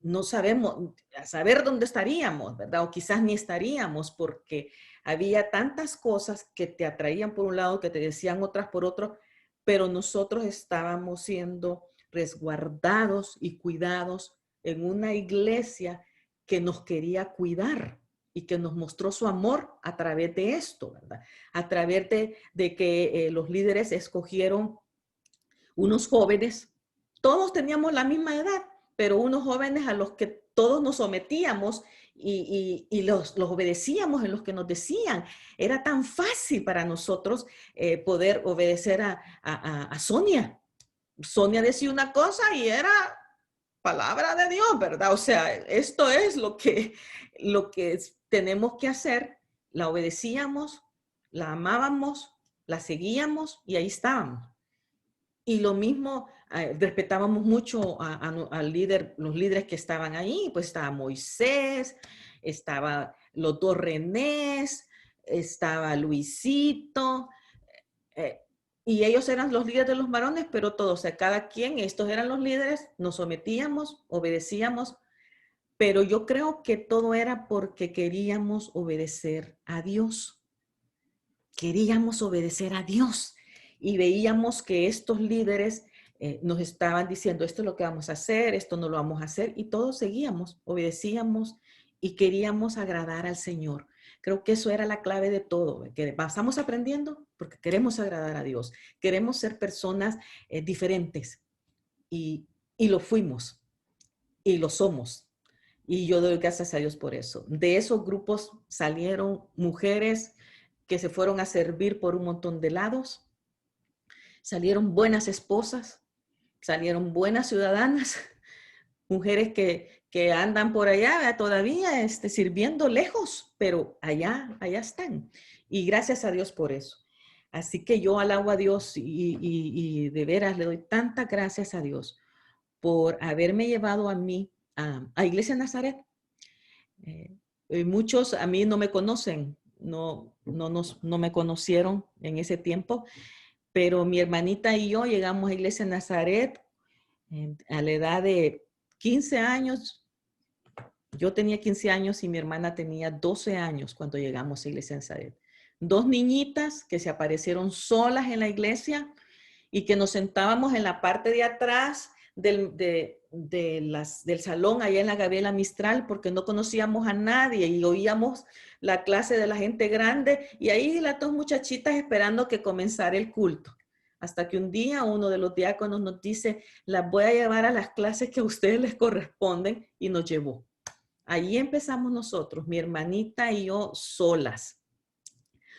No sabemos, a saber dónde estaríamos, ¿verdad? O quizás ni estaríamos porque había tantas cosas que te atraían por un lado, que te decían otras por otro, pero nosotros estábamos siendo resguardados y cuidados en una iglesia que nos quería cuidar y que nos mostró su amor a través de esto, ¿verdad? A través de que los líderes escogieron unos jóvenes, todos teníamos la misma edad, pero unos jóvenes a los que todos nos sometíamos y los obedecíamos en los que nos decían. Era tan fácil para nosotros poder obedecer a Sonia. Sonia decía una cosa y era palabra de Dios, ¿verdad? O sea, esto es lo que tenemos que hacer. La obedecíamos, la amábamos, la seguíamos y ahí estábamos. Y lo mismo, respetábamos mucho al líder, los líderes que estaban ahí, pues estaba Moisés, estaba los 2 Renés, estaba Luisito, y ellos eran los líderes de los varones, pero todos, o sea, cada quien, estos eran los líderes, nos sometíamos, obedecíamos, pero yo creo que todo era porque queríamos obedecer a Dios. Queríamos obedecer a Dios. Y veíamos que estos líderes nos estaban diciendo, esto es lo que vamos a hacer, esto no lo vamos a hacer, y todos seguíamos, obedecíamos y queríamos agradar al Señor. Creo que eso era la clave de todo, que pasamos aprendiendo porque queremos agradar a Dios, queremos ser personas diferentes y lo fuimos y lo somos. Y yo doy gracias a Dios por eso. De esos grupos salieron mujeres que se fueron a servir por un montón de lados. Salieron buenas esposas, salieron buenas ciudadanas, mujeres que andan por allá todavía sirviendo lejos, pero allá están. Y gracias a Dios por eso. Así que yo alabo a Dios y de veras le doy tantas gracias a Dios por haberme llevado a mí a Iglesia Nazaret. Muchos a mí no me conocen, no me conocieron en ese tiempo, pero mi hermanita y yo llegamos a Iglesia Nazaret a la edad de 15 años. Yo tenía 15 años y mi hermana tenía 12 años cuando llegamos a Iglesia Nazaret. 2 niñitas que se aparecieron solas en la iglesia y que nos sentábamos en la parte de atrás del salón allá en la Gabriela Mistral porque no conocíamos a nadie y oíamos la clase de la gente grande y ahí las 2 muchachitas esperando que comenzara el culto. Hasta que un día uno de los diáconos nos dice, las voy a llevar a las clases que a ustedes les corresponden, y nos llevó. Allí empezamos nosotros, mi hermanita y yo solas.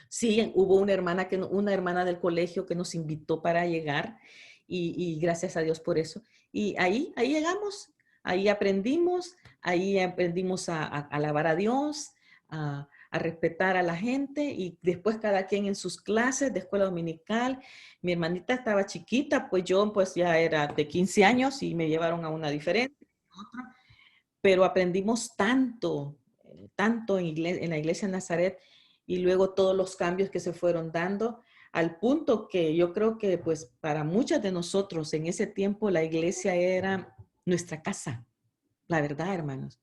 Sí, hubo una hermana del colegio que nos invitó para llegar y gracias a Dios por eso. Y ahí llegamos, ahí aprendimos a alabar a Dios, a respetar a la gente, y después cada quien en sus clases de escuela dominical. Mi hermanita estaba chiquita, pues yo pues ya era de 15 años y me llevaron a una diferente, otra, pero aprendimos tanto, tanto en la iglesia de Nazaret, y luego todos los cambios que se fueron dando, al punto que yo creo que pues para muchos de nosotros en ese tiempo la iglesia era nuestra casa. La verdad, hermanos.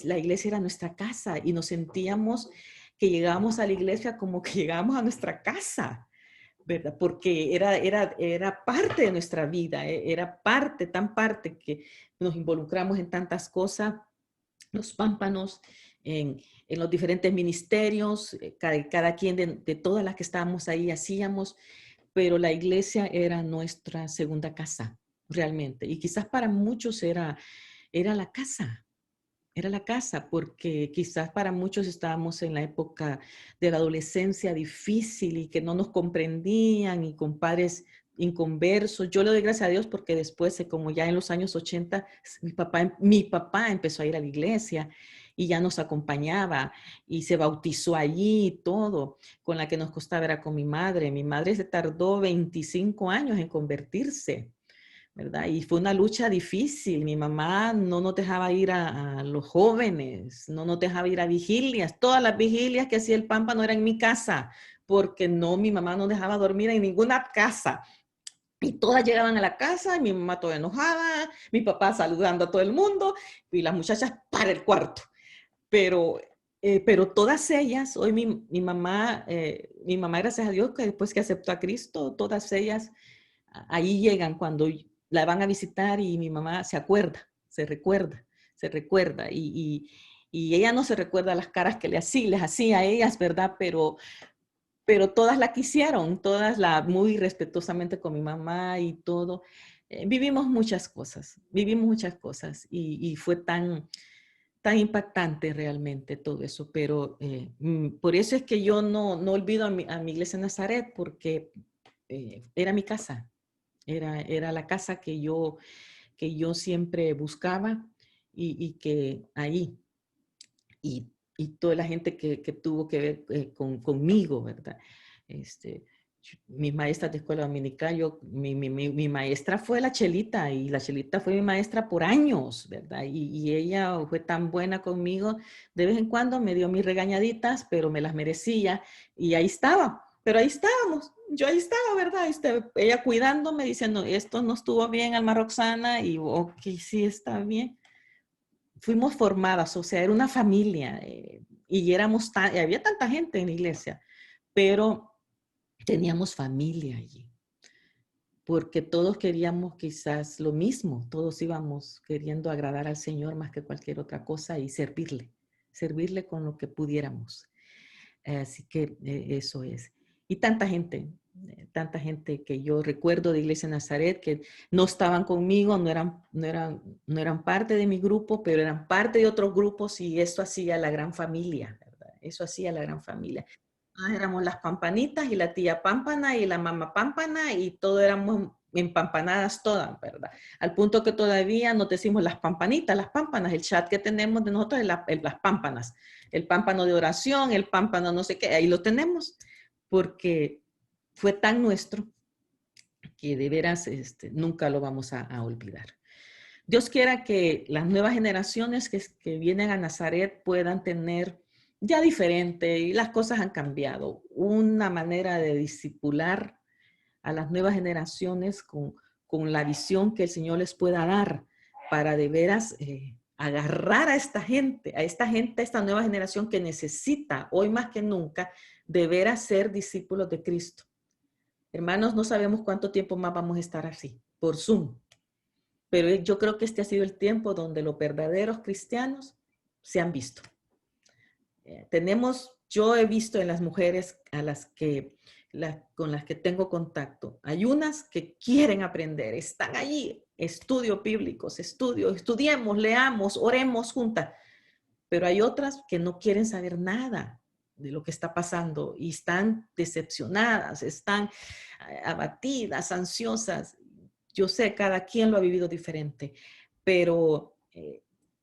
La iglesia era nuestra casa y nos sentíamos que llegábamos a la iglesia como que llegábamos a nuestra casa, ¿verdad? Porque era parte de nuestra vida, era parte, tan parte que nos involucramos en tantas cosas, los pámpanos, en los diferentes ministerios, cada quien de todas las que estábamos ahí hacíamos, pero la iglesia era nuestra segunda casa, realmente. Y quizás para muchos era la casa. Era la casa, porque quizás para muchos estábamos en la época de la adolescencia difícil y que no nos comprendían, y con padres inconversos. Yo le doy gracias a Dios porque después, como ya en los años 80, mi papá empezó a ir a la iglesia y ya nos acompañaba y se bautizó allí y todo. Con la que nos costaba era con mi madre. Mi madre se tardó 25 años en convertirse, ¿verdad? Y fue una lucha difícil. Mi mamá no nos dejaba ir a los jóvenes, no nos dejaba ir a vigilias. Todas las vigilias que hacía el pámpano eran en mi casa, porque no, mi mamá no dejaba dormir en ninguna casa. Y todas llegaban a la casa, y mi mamá toda enojada, mi papá saludando a todo el mundo, y las muchachas para el cuarto. Pero todas ellas, hoy mi mamá, gracias a Dios, que después que aceptó a Cristo, todas ellas ahí llegan cuando la van a visitar, y mi mamá se acuerda, se recuerda, y ella no se recuerda las caras que les hacía a ellas, ¿verdad? Pero todas la quisieron, todas muy respetuosamente con mi mamá y todo. Vivimos muchas cosas, y fue tan impactante realmente todo eso, pero por eso es que yo no olvido a mi iglesia de Nazaret, porque era mi casa. Era la casa que yo siempre buscaba, y que ahí, y toda la gente que tuvo que ver conmigo, ¿verdad? Mis maestras de escuela dominical, mi maestra fue la Chelita, y la Chelita fue mi maestra por años, ¿verdad? Y ella fue tan buena conmigo. De vez en cuando me dio mis regañaditas, pero me las merecía, y ahí estaba. Pero ahí estábamos, yo ahí estaba, ¿verdad? Ella cuidándome, diciendo, esto no estuvo bien, Alma Roxana, y ok, sí está bien. Fuimos formadas, o sea, era una familia, y había tanta gente en la iglesia, pero teníamos familia allí, porque todos queríamos quizás lo mismo, todos íbamos queriendo agradar al Señor más que cualquier otra cosa, y servirle con lo que pudiéramos. Así que eso es. Y tanta gente que yo recuerdo de Iglesia de Nazaret, que no estaban conmigo, no eran parte de mi grupo, pero eran parte de otros grupos, y eso hacía la gran familia, ¿verdad? Eso hacía la gran familia. Éramos las pampanitas, y la tía pámpana, y la mamá pámpana, y todos éramos empampanadas todas, ¿verdad? Al punto que todavía nos decimos las pampanitas, las pámpanas. El chat que tenemos de nosotros es las pámpanas. El pámpano de oración, el pámpano no sé qué, ahí lo tenemos, porque fue tan nuestro que de veras nunca lo vamos a olvidar. Dios quiera que las nuevas generaciones que vienen a Nazaret puedan tener ya diferente, y las cosas han cambiado, una manera de discipular a las nuevas generaciones con la visión que el Señor les pueda dar, para de veras agarrar a esta nueva generación que necesita hoy más que nunca de veras ser discípulos de Cristo. Hermanos, no sabemos cuánto tiempo más vamos a estar así, por Zoom. Pero yo creo que este ha sido el tiempo donde los verdaderos cristianos se han visto. Yo he visto en las mujeres con las que tengo contacto, hay unas que quieren aprender, están allí, estudios bíblicos, estudiemos, leamos, oremos juntas, pero hay otras que no quieren saber nada de lo que está pasando, y están decepcionadas, están abatidas, ansiosas. Yo sé, cada quien lo ha vivido diferente, pero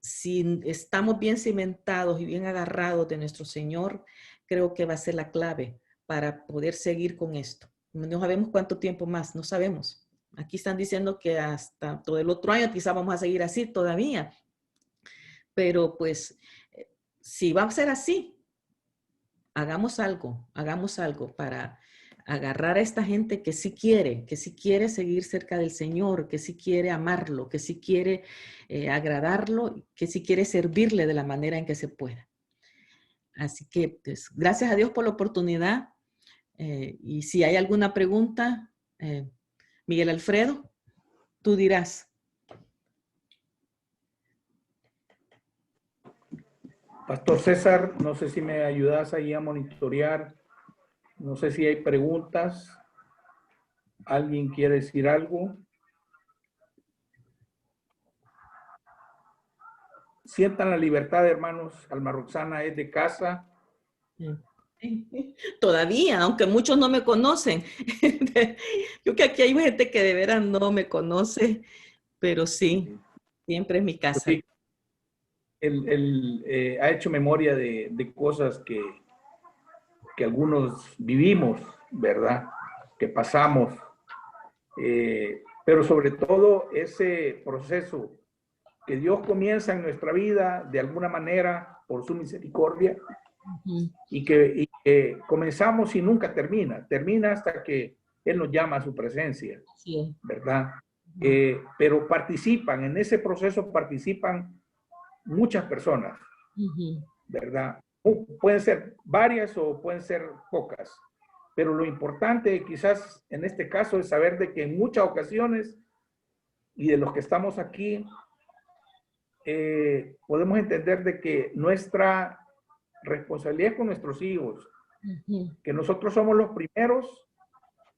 si estamos bien cimentados y bien agarrados de nuestro Señor, creo que va a ser la clave para poder seguir con esto. No sabemos cuánto tiempo más, no sabemos. Aquí están diciendo que hasta todo el otro año quizá vamos a seguir así todavía. Pero pues, si va a ser así, hagamos algo para agarrar a esta gente que sí quiere seguir cerca del Señor, que sí quiere amarlo, que sí quiere agradarlo, que sí quiere servirle de la manera en que se pueda. Así que, pues, gracias a Dios por la oportunidad. Y si hay alguna pregunta, Miguel Alfredo, tú dirás. Pastor César, no sé si me ayudas ahí a monitorear. No sé si hay preguntas. ¿Alguien quiere decir algo? Sientan la libertad, hermanos. Alma Roxana es de casa. Todavía, aunque muchos no me conocen. Yo creo que aquí hay gente que de veras no me conoce, pero sí, siempre es mi casa. Sí. Él ha hecho memoria de cosas que algunos vivimos, ¿verdad? Que pasamos. Pero sobre todo ese proceso que Dios comienza en nuestra vida de alguna manera por su misericordia y que comenzamos y nunca termina hasta que Él nos llama a su presencia, sí, ¿verdad? Pero participan, en ese proceso participan muchas personas, ¿verdad? Pueden ser varias o pueden ser pocas, pero lo importante quizás en este caso es saber de que en muchas ocasiones y de los que estamos aquí, podemos entender de que nuestra responsabilidad con nuestros hijos, que nosotros somos los primeros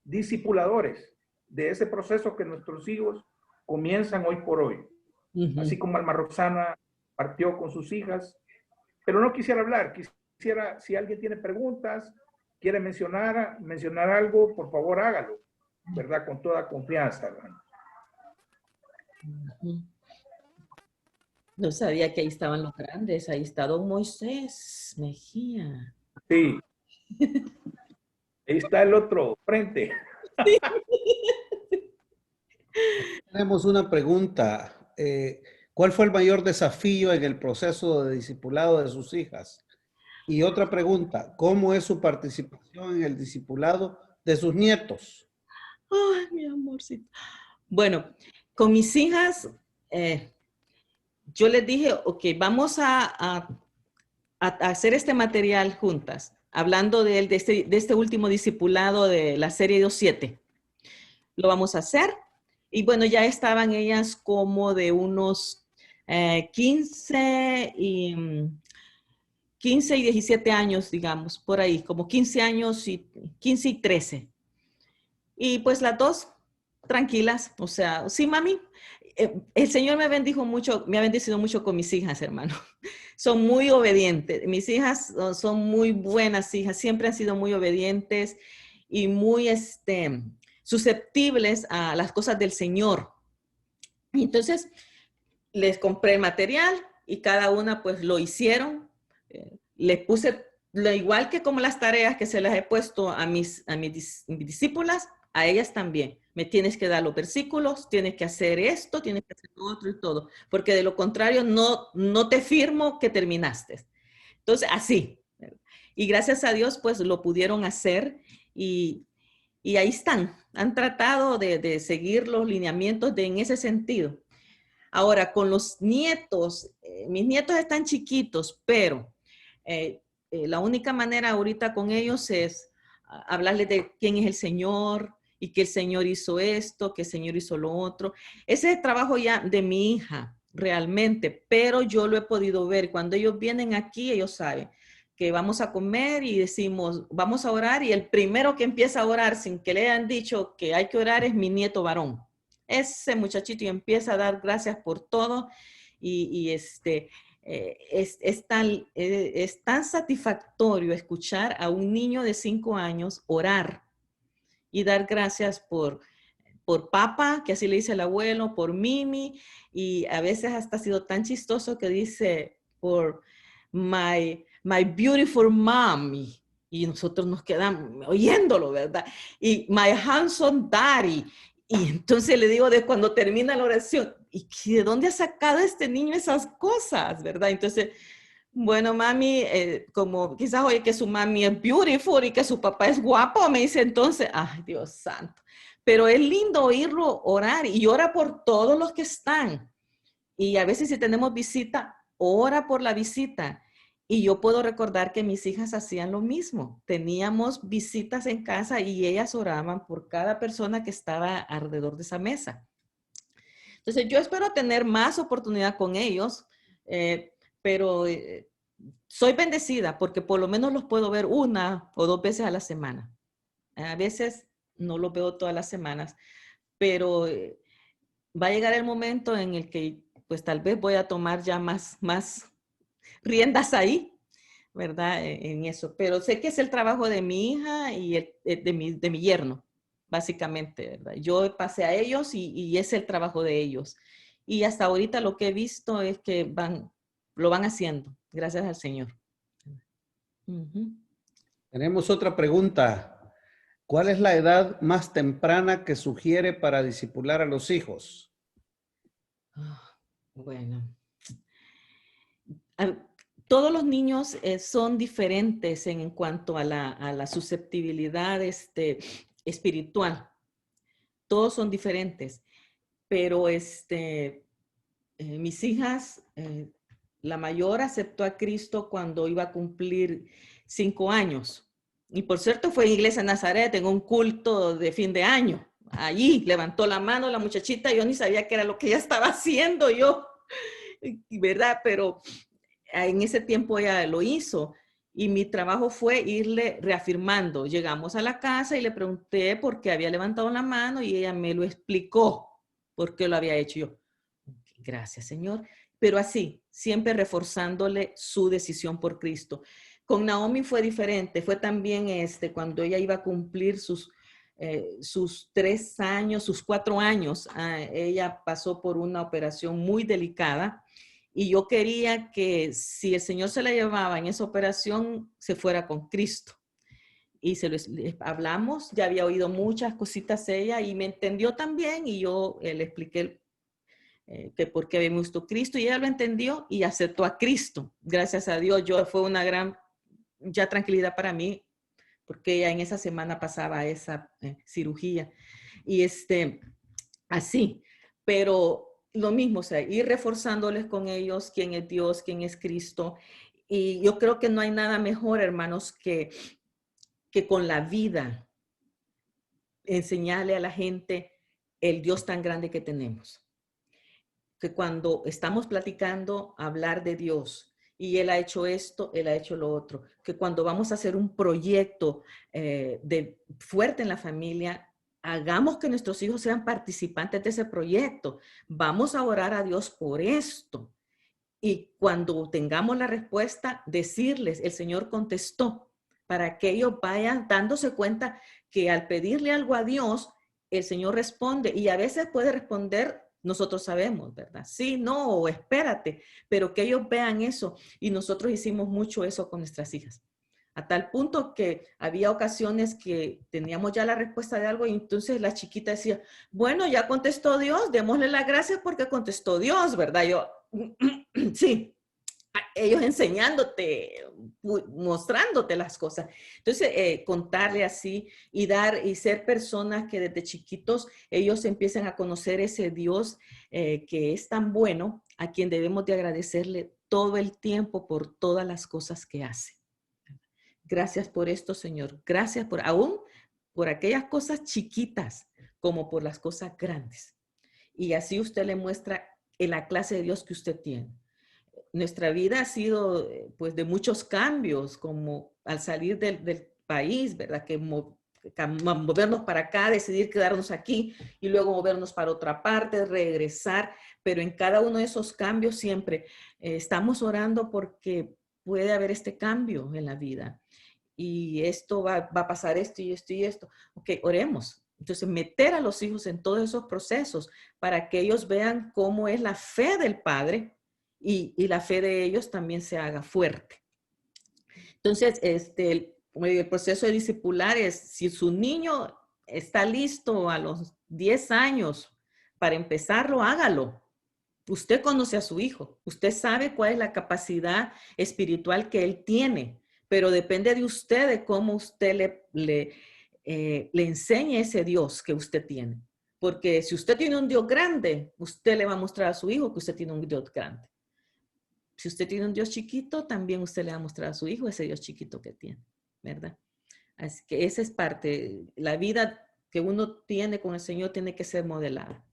discipuladores de ese proceso que nuestros hijos comienzan hoy por hoy. Así como Alma Roxana partió con sus hijas, pero no quisiera hablar, quisiera, si alguien tiene preguntas, quiere mencionar algo, por favor hágalo, ¿verdad? Con toda confianza, hermano. No sabía que ahí estaban los grandes. Ahí está don Moisés Mejía. Sí. Ahí está el otro frente. Tenemos una pregunta. ¿Cuál fue el mayor desafío en el proceso de discipulado de sus hijas? Y otra pregunta, ¿cómo es su participación en el discipulado de sus nietos? Ay, mi amorcito. Bueno, con mis hijas, yo les dije, ok, vamos a hacer este material juntas, hablando de este último discipulado de la serie 2.7. Lo vamos a hacer. Y bueno, ya estaban ellas como de unos 15 y 17 años, digamos, por ahí, como 15 años y 15 y 13. Y pues las dos tranquilas, o sea, sí, mami, el Señor me ha bendecido mucho con mis hijas, hermano. Son muy obedientes. Mis hijas son muy buenas hijas, siempre han sido muy obedientes y muy susceptibles a las cosas del Señor. Y entonces les compré material y cada una pues lo hicieron. Les puse lo igual que como las tareas que se las he puesto a mis discípulas, a ellas también. Me tienes que dar los versículos, tienes que hacer esto, tienes que hacer lo otro y todo, porque de lo contrario no te firmo que terminaste. Entonces, así. Y gracias a Dios, pues lo pudieron hacer y ahí están. Han tratado de seguir los lineamientos en ese sentido. Ahora, con los nietos, mis nietos están chiquitos, pero la única manera ahorita con ellos es hablarles de quién es el Señor y que el Señor hizo esto, que el Señor hizo lo otro. Ese es el trabajo ya de mi hija, realmente, pero yo lo he podido ver. Cuando ellos vienen aquí, ellos saben que vamos a comer y decimos, vamos a orar, y el primero que empieza a orar sin que le hayan dicho que hay que orar es mi nieto varón. Ese muchachito y empieza a dar gracias por todo y es tan satisfactorio escuchar a un niño de 5 años orar y dar gracias por por Papa, que así le dice el abuelo, por Mimi, y a veces hasta ha sido tan chistoso que dice por my beautiful mommy. Y nosotros nos quedamos oyéndolo, ¿verdad? Y my handsome daddy. Y entonces le digo de cuando termina la oración, ¿y de dónde ha sacado este niño esas cosas, verdad? Entonces, bueno, mami, como quizás oye que su mami es beautiful y que su papá es guapo, me dice entonces, ay, Dios santo. Pero es lindo oírlo orar y ora por todos los que están. Y a veces si tenemos visita, ora por la visita. Y yo puedo recordar que mis hijas hacían lo mismo. Teníamos visitas en casa y ellas oraban por cada persona que estaba alrededor de esa mesa. Entonces yo espero tener más oportunidad con ellos, pero soy bendecida porque por lo menos los puedo ver 1 o 2 veces a la semana. A veces no los veo todas las semanas, pero va a llegar el momento en el que pues tal vez voy a tomar ya más riendas ahí, ¿verdad? En eso. Pero sé que es el trabajo de mi hija y de mi yerno, básicamente, ¿verdad? Yo pasé a ellos y es el trabajo de ellos. Y hasta ahorita lo que he visto es que lo van haciendo, gracias al Señor. Tenemos otra pregunta. ¿Cuál es la edad más temprana que sugiere para discipular a los hijos? Bueno, todos los niños son diferentes en cuanto a la susceptibilidad espiritual. Todos son diferentes, pero mis hijas, la mayor aceptó a Cristo cuando iba a cumplir 5 años. Y por cierto fue en Iglesia Nazaret, en un culto de fin de año. Allí levantó la mano la muchachita, yo ni sabía qué era lo que ella estaba haciendo yo, ¿verdad? Pero en ese tiempo ella lo hizo y mi trabajo fue irle reafirmando. Llegamos a la casa y le pregunté por qué había levantado la mano y ella me lo explicó por qué lo había hecho. Yo, gracias, Señor. Pero así, siempre reforzándole su decisión por Cristo. Con Naomi fue diferente. Fue también cuando ella iba a cumplir sus 3 años, sus 4 años. Ella pasó por una operación muy delicada y yo quería que si el Señor se la llevaba en esa operación, se fuera con Cristo. Y hablamos, ya había oído muchas cositas ella y me entendió también y yo le expliqué que por qué había visto Cristo y ella lo entendió y aceptó a Cristo. Gracias a Dios, fue una gran ya tranquilidad para mí porque ella en esa semana pasaba esa cirugía. Y así, pero lo mismo, o sea, ir reforzándoles con ellos quién es Dios, quién es Cristo. Y yo creo que no hay nada mejor, hermanos, que con la vida enseñarle a la gente el Dios tan grande que tenemos. Que cuando estamos platicando, hablar de Dios, y Él ha hecho esto, Él ha hecho lo otro. Que cuando vamos a hacer un proyecto fuerte en la familia, hagamos que nuestros hijos sean participantes de ese proyecto. Vamos a orar a Dios por esto. Y cuando tengamos la respuesta, decirles, el Señor contestó, para que ellos vayan dándose cuenta que al pedirle algo a Dios, el Señor responde. Y a veces puede responder, nosotros sabemos, ¿verdad? Sí, no, o espérate, pero que ellos vean eso. Y nosotros hicimos mucho eso con nuestras hijas. A tal punto que había ocasiones que teníamos ya la respuesta de algo y entonces la chiquita decía, bueno, ya contestó Dios, démosle las gracias porque contestó Dios, ¿verdad? Yo, sí, ellos enseñándote, mostrándote las cosas. Entonces, contarle así y ser personas que desde chiquitos ellos empiecen a conocer ese Dios que es tan bueno, a quien debemos de agradecerle todo el tiempo por todas las cosas que hace. Gracias por esto, Señor. Gracias aún por aquellas cosas chiquitas como por las cosas grandes. Y así usted le muestra la clase de Dios que usted tiene. Nuestra vida ha sido pues de muchos cambios, como al salir del país, ¿verdad? Que movernos para acá, decidir quedarnos aquí y luego movernos para otra parte, regresar, pero en cada uno de esos cambios siempre estamos orando porque puede haber este cambio en la vida y esto va a pasar esto y esto y esto. Ok, oremos. Entonces, meter a los hijos en todos esos procesos para que ellos vean cómo es la fe del padre y la fe de ellos también se haga fuerte. Entonces, el proceso de discipular es, si su niño está listo a los 10 años para empezarlo, hágalo. Usted conoce a su hijo, usted sabe cuál es la capacidad espiritual que él tiene, pero depende de usted de cómo usted le enseñe ese Dios que usted tiene. Porque si usted tiene un Dios grande, usted le va a mostrar a su hijo que usted tiene un Dios grande. Si usted tiene un Dios chiquito, también usted le va a mostrar a su hijo ese Dios chiquito que tiene, ¿verdad? Así que esa es parte. La vida que uno tiene con el Señor tiene que ser modelada.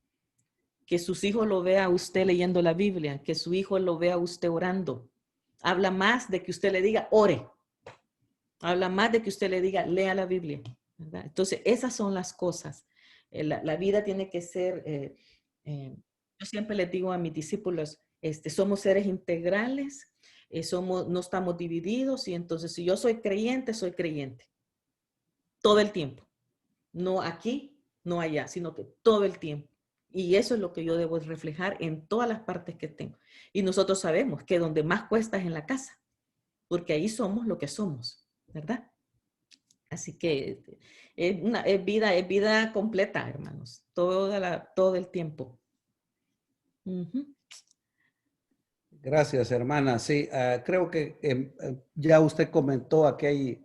Que sus hijos lo vea a usted leyendo la Biblia, que su hijo lo vea a usted orando. Habla más de que usted le diga, ore. Habla más de que usted le diga, lea la Biblia, ¿verdad? Entonces, esas son las cosas. La vida tiene que ser, yo siempre les digo a mis discípulos, somos seres integrales, no estamos divididos, y entonces si yo soy creyente, todo el tiempo. No aquí, no allá, sino que todo el tiempo. Y eso es lo que yo debo reflejar en todas las partes que tengo. Y nosotros sabemos que donde más cuesta es en la casa, porque ahí somos lo que somos, ¿verdad? Así que es vida completa, hermanos, todo el tiempo. Uh-huh. Gracias, hermana. Sí, creo que ya usted comentó aquí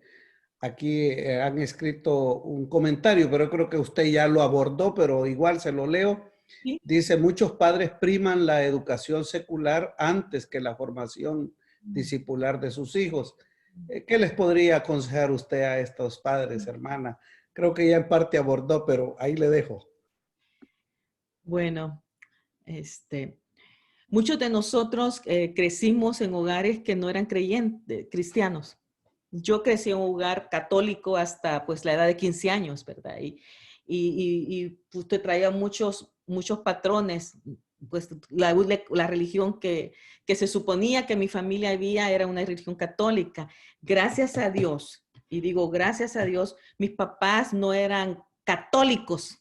han escrito un comentario, pero creo que usted ya lo abordó, pero igual se lo leo. ¿Sí? Dice, muchos padres priman la educación secular antes que la formación discipular de sus hijos. ¿Qué les podría aconsejar usted a estos padres, hermana? Creo que ya en parte abordó, pero ahí le dejo. Bueno, muchos de nosotros crecimos en hogares que no eran cristianos. Yo crecí en un hogar católico hasta pues la edad de 15 años, ¿verdad? Y usted traía muchos patrones, pues la religión que se suponía que mi familia había era una religión católica. Gracias a Dios, y digo gracias a Dios, mis papás no eran católicos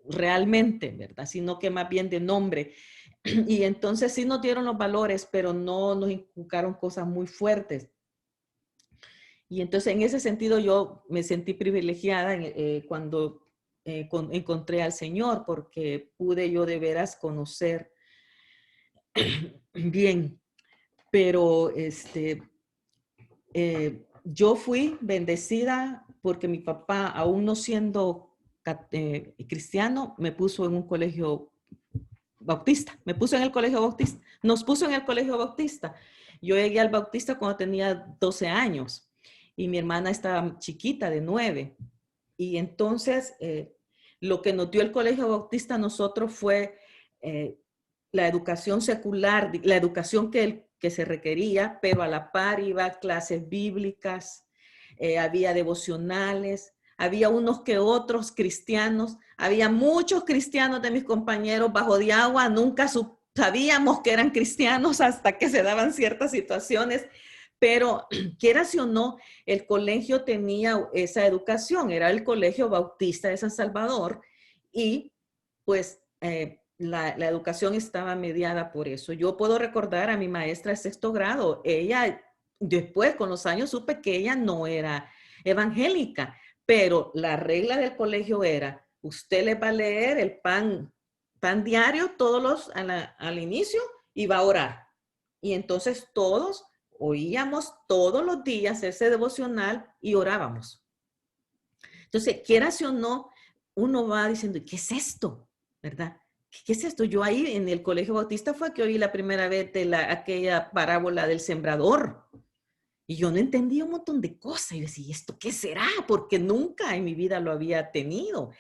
realmente, ¿verdad? Sino que más bien de nombre. Y entonces sí nos dieron los valores, pero no nos inculcaron cosas muy fuertes. Y entonces en ese sentido yo me sentí privilegiada cuando encontré al Señor, porque pude yo de veras conocer bien. Pero yo fui bendecida porque mi papá, aún no siendo cristiano, me puso en un colegio bautista. Me puso en el colegio bautista. Nos puso en el colegio bautista. Yo llegué al bautista cuando tenía 12 años. Y mi hermana estaba chiquita, de 9. Y entonces, lo que nos dio el colegio bautista a nosotros fue la educación secular, la educación que se requería, pero a la par iba a clases bíblicas, había devocionales, había unos que otros cristianos, había muchos cristianos de mis compañeros bajo de agua, nunca sabíamos que eran cristianos hasta que se daban ciertas situaciones. Pero quieras o no, el colegio tenía esa educación, era el Colegio Bautista de San Salvador y pues la educación estaba mediada por eso. Yo puedo recordar a mi maestra de 6º grado, ella después con los años supe que ella no era evangélica, pero la regla del colegio era, usted le va a leer el pan diario al inicio y va a orar. Y entonces todos oíamos todos los días ese devocional y orábamos. Entonces, quieras o no, uno va diciendo, ¿qué es esto? ¿Verdad? ¿Qué es esto? Yo ahí en el Colegio Bautista fue que oí la primera vez de aquella parábola del sembrador. Y yo no entendía un montón de cosas. Y decía, ¿esto qué será? Porque nunca en mi vida lo había tenido.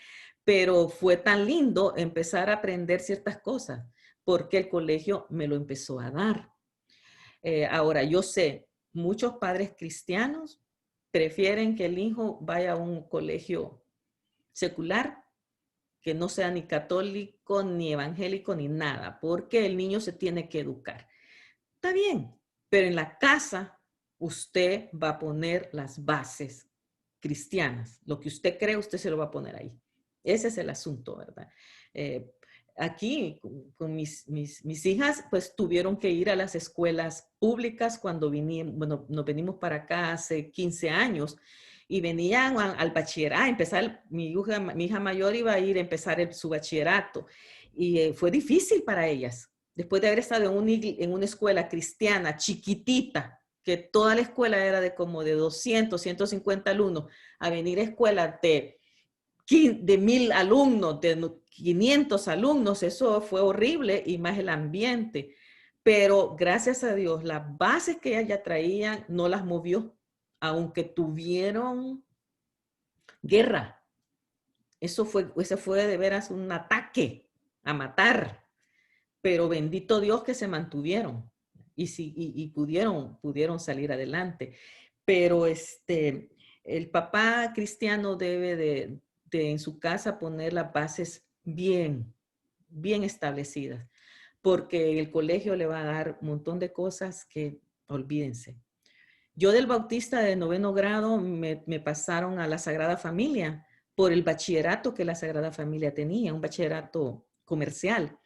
Pero fue tan lindo empezar a aprender ciertas cosas porque el colegio me lo empezó a dar. Ahora, yo sé, muchos padres cristianos prefieren que el hijo vaya a un colegio secular, que no sea ni católico, ni evangélico, ni nada, porque el niño se tiene que educar. Está bien, pero en la casa usted va a poner las bases cristianas. Lo que usted cree, usted se lo va a poner ahí. Ese es el asunto, ¿verdad? Aquí con mis hijas, pues tuvieron que ir a las escuelas públicas cuando vinieron, bueno, nos venimos para acá hace 15 años y venían al bachillerato, a empezar, mi hija mayor iba a ir a empezar su bachillerato y fue difícil para ellas. Después de haber estado en una escuela cristiana chiquitita, que toda la escuela era de como de 200, 150 alumnos, a venir a escuelas de 1000 alumnos, de 500 alumnos, eso fue horrible y más el ambiente. Pero gracias a Dios, las bases que ellas ya traían no las movió, aunque tuvieron guerra. Ese fue de veras un ataque a matar, pero bendito Dios que se mantuvieron y pudieron salir adelante. Pero el papá cristiano debe de en su casa poner las bases bien establecidas, porque el colegio le va a dar un montón de cosas que olvídense. Yo del Bautista de 9º grado me pasaron a la Sagrada Familia por el bachillerato que la Sagrada Familia tenía, un bachillerato comercial.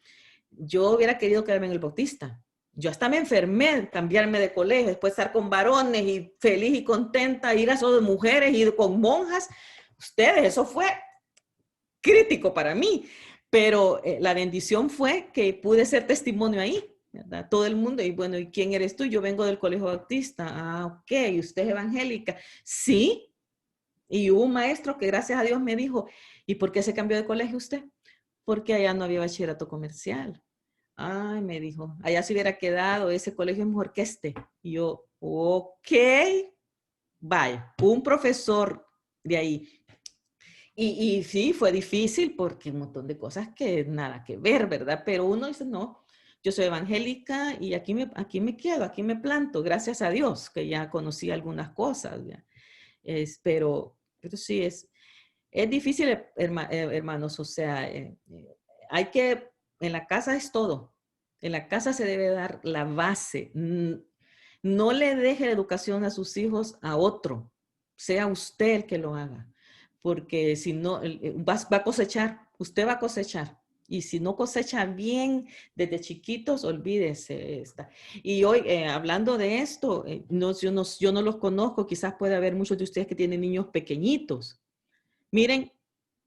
Yo hubiera querido quedarme en el Bautista. Yo hasta me enfermé, cambiarme de colegio, después estar con varones y feliz y contenta, ir a solo de mujeres y con monjas. Ustedes, eso fue crítico para mí, pero la bendición fue que pude ser testimonio ahí, ¿verdad? Todo el mundo, y bueno, ¿y quién eres tú? Yo vengo del Colegio Bautista. Ah, ok, ¿y usted es evangélica? Sí, y hubo un maestro que gracias a Dios me dijo, ¿y por qué se cambió de colegio usted? Porque allá no había bachillerato comercial. Ay, me dijo, allá se hubiera quedado, ese colegio es mejor que este. Y yo, ok, vaya, un profesor de ahí. Y sí, fue difícil porque un montón de cosas que nada que ver, ¿verdad? Pero uno dice, no, yo soy evangélica y aquí me quedo, aquí me planto, gracias a Dios, que ya conocí algunas cosas. ¿Ya? Pero sí, es difícil, hermanos, o sea, hay que, en la casa es todo. En la casa se debe dar la base. No le deje la educación a sus hijos a otro. Sea usted el que lo haga. Porque si no, va a cosechar. Usted va a cosechar. Y si no cosecha bien desde chiquitos, olvídese esta. Y hoy, hablando de esto, yo no los conozco. Quizás puede haber muchos de ustedes que tienen niños pequeñitos. Miren,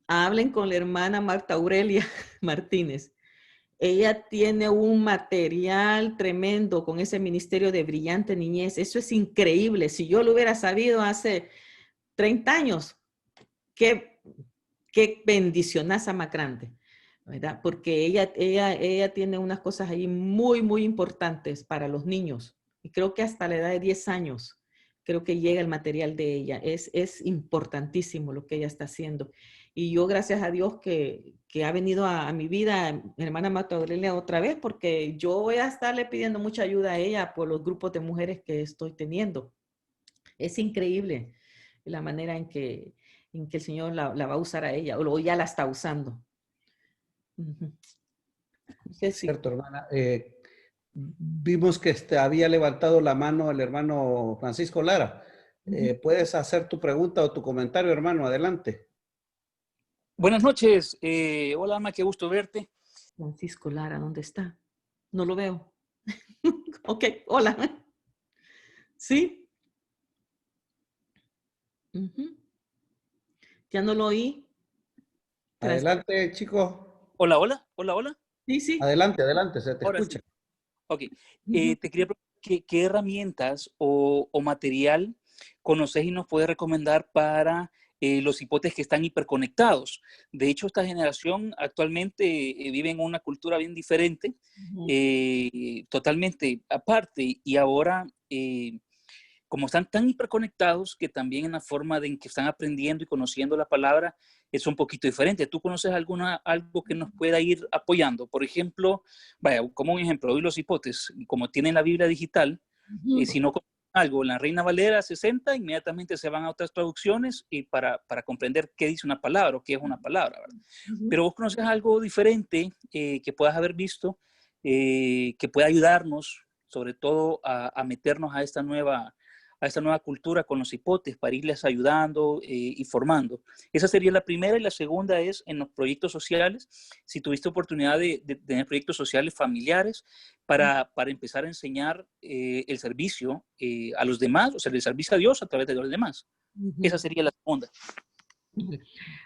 hablen con la hermana Marta Aurelia Martínez. Ella tiene un material tremendo con ese ministerio de brillante niñez. Eso es increíble. Si yo lo hubiera sabido hace 30 años, qué bendicionaza más grande, ¿verdad? Porque ella tiene unas cosas ahí muy, muy importantes para los niños. Y creo que hasta la edad de 10 años, creo que llega el material de ella. Es importantísimo lo que ella está haciendo. Y yo, gracias a Dios, que ha venido a mi vida, mi hermana Marta Aurelia, otra vez, porque yo voy a estarle pidiendo mucha ayuda a ella por los grupos de mujeres que estoy teniendo. Es increíble la manera en que el Señor la va a usar a ella, o ya la está usando. Sí. Cierto, hermana. Vimos que había levantado la mano el hermano Francisco Lara. ¿Puedes hacer tu pregunta o tu comentario, hermano? Adelante. Buenas noches. Hola, Alma, qué gusto verte. Francisco Lara, ¿dónde está? No lo veo. Ok, hola. ¿Sí? Ya no lo oí. Adelante, chico. Hola, hola, hola, hola. Sí, sí. Adelante, se te Ahora escucha. Sí. Ok. Te quería preguntar qué herramientas o material conoces y nos puedes recomendar para los hipotes que están hiperconectados. De hecho, esta generación actualmente vive en una cultura bien diferente, totalmente aparte, y ahora como están tan hiperconectados que también en la forma en que están aprendiendo y conociendo la palabra es un poquito diferente. ¿Tú conoces algo que nos pueda ir apoyando? Por ejemplo, vaya, como un ejemplo, hoy los hipotes, como tienen la Biblia digital, si no conocen algo, la Reina Valera 60, inmediatamente se van a otras traducciones y para comprender qué dice una palabra o qué es una palabra, ¿verdad? Pero vos conoces algo diferente que puedas haber visto, que pueda ayudarnos, sobre todo a meternos a esta nueva a esta nueva cultura con los hipotes para irles ayudando y formando. Esa sería la primera, y la segunda es en los proyectos sociales, si tuviste oportunidad de tener proyectos sociales familiares para empezar a enseñar el servicio a los demás, o sea, el servicio a Dios a través de los demás. Esa sería la segunda.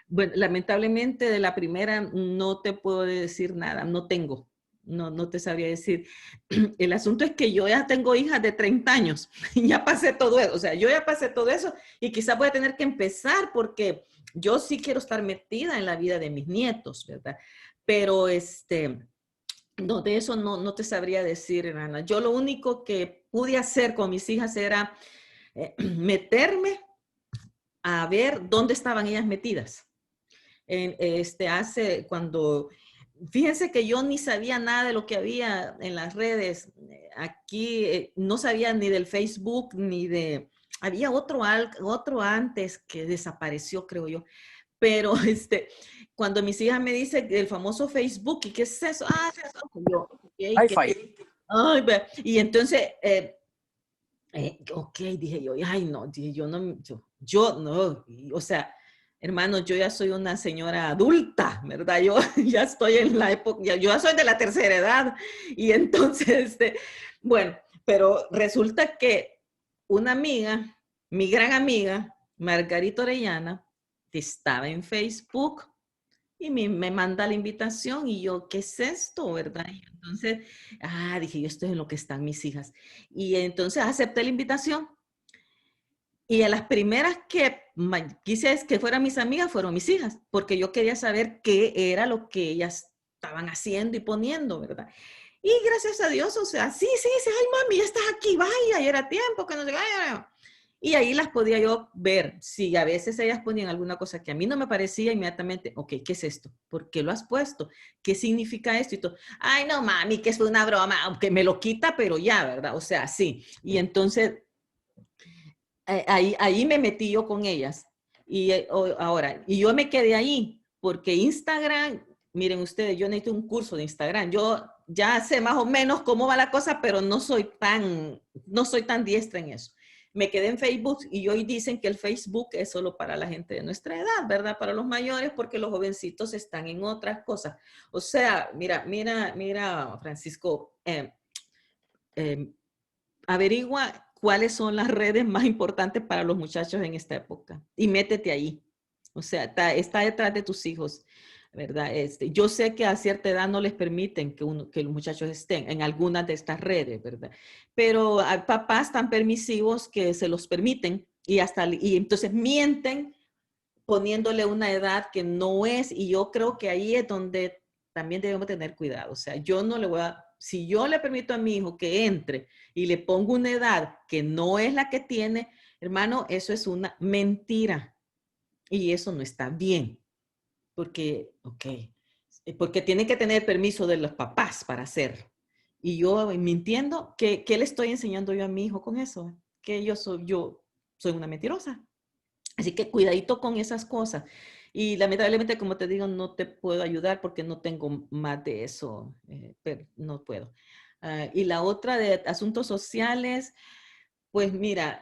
Bueno, lamentablemente de la primera no te puedo decir nada, no tengo, no te sabría decir. El asunto es que yo ya tengo hijas de 30 años, ya pasé todo eso, o sea, yo ya pasé todo eso y quizás voy a tener que empezar porque yo sí quiero estar metida en la vida de mis nietos, ¿verdad? Pero no, de eso no te sabría decir, hermana. Yo lo único que pude hacer con mis hijas era meterme a ver dónde estaban ellas metidas. Fíjense que yo ni sabía nada de lo que había en las redes. Aquí no sabía ni del Facebook, había otro antes que desapareció, creo yo. Pero cuando mis hijas me dicen el famoso Facebook, ¿y qué es eso? Ah, es eso. Yo, okay, y entonces, ok, dije yo, ay no, dije yo no, o sea, hermano, yo ya soy una señora adulta, ¿verdad? Yo ya estoy en la época, yo ya soy de la tercera edad, y entonces, bueno, pero resulta que una amiga, mi gran amiga, Margarita Orellana, estaba en Facebook y me manda la invitación y yo, ¿qué es esto, verdad? Y entonces, dije yo, esto es en lo que están mis hijas. Y entonces acepté la invitación. Y a las primeras que quise que fueran mis amigas fueron mis hijas, porque yo quería saber qué era lo que ellas estaban haciendo y poniendo, ¿verdad? Y gracias a Dios, o sea, sí, ay mami, ya estás aquí, vaya, ya era tiempo que no se vaya. Y ahí las podía yo ver. Si a veces ellas ponían alguna cosa que a mí no me parecía, inmediatamente, ok, ¿qué es esto? ¿Por qué lo has puesto? ¿Qué significa esto? Y todo, ay no mami, que es una broma, aunque me lo quita, pero ya, ¿verdad? O sea, sí. Y entonces ahí me metí yo con ellas. Y y yo me quedé ahí, porque Instagram, miren ustedes, yo necesito un curso de Instagram. Yo ya sé más o menos cómo va la cosa, pero no soy tan diestra en eso. Me quedé en Facebook y hoy dicen que el Facebook es solo para la gente de nuestra edad, ¿verdad? Para los mayores, porque los jovencitos están en otras cosas. O sea, mira, Francisco, averigua cuáles son las redes más importantes para los muchachos en esta época y métete ahí. O sea, está detrás de tus hijos, ¿verdad? Yo sé que a cierta edad no les permiten que los muchachos estén en algunas de estas redes, ¿verdad? Pero hay papás tan permisivos que se los permiten y entonces mienten poniéndole una edad que no es, y yo creo que ahí es donde también debemos tener cuidado. O sea, yo no le voy a, si yo le permito a mi hijo que entre y le pongo una edad que no es la que tiene, hermano, eso es una mentira. Y eso no está bien. Porque, porque tienen que tener permiso de los papás para hacerlo. Y yo mintiendo, ¿qué le estoy enseñando yo a mi hijo con eso? Que yo soy una mentirosa. Así que cuidadito con esas cosas. Y lamentablemente, como te digo, no te puedo ayudar porque no tengo más de eso, pero no puedo. Y la otra de asuntos sociales, pues mira,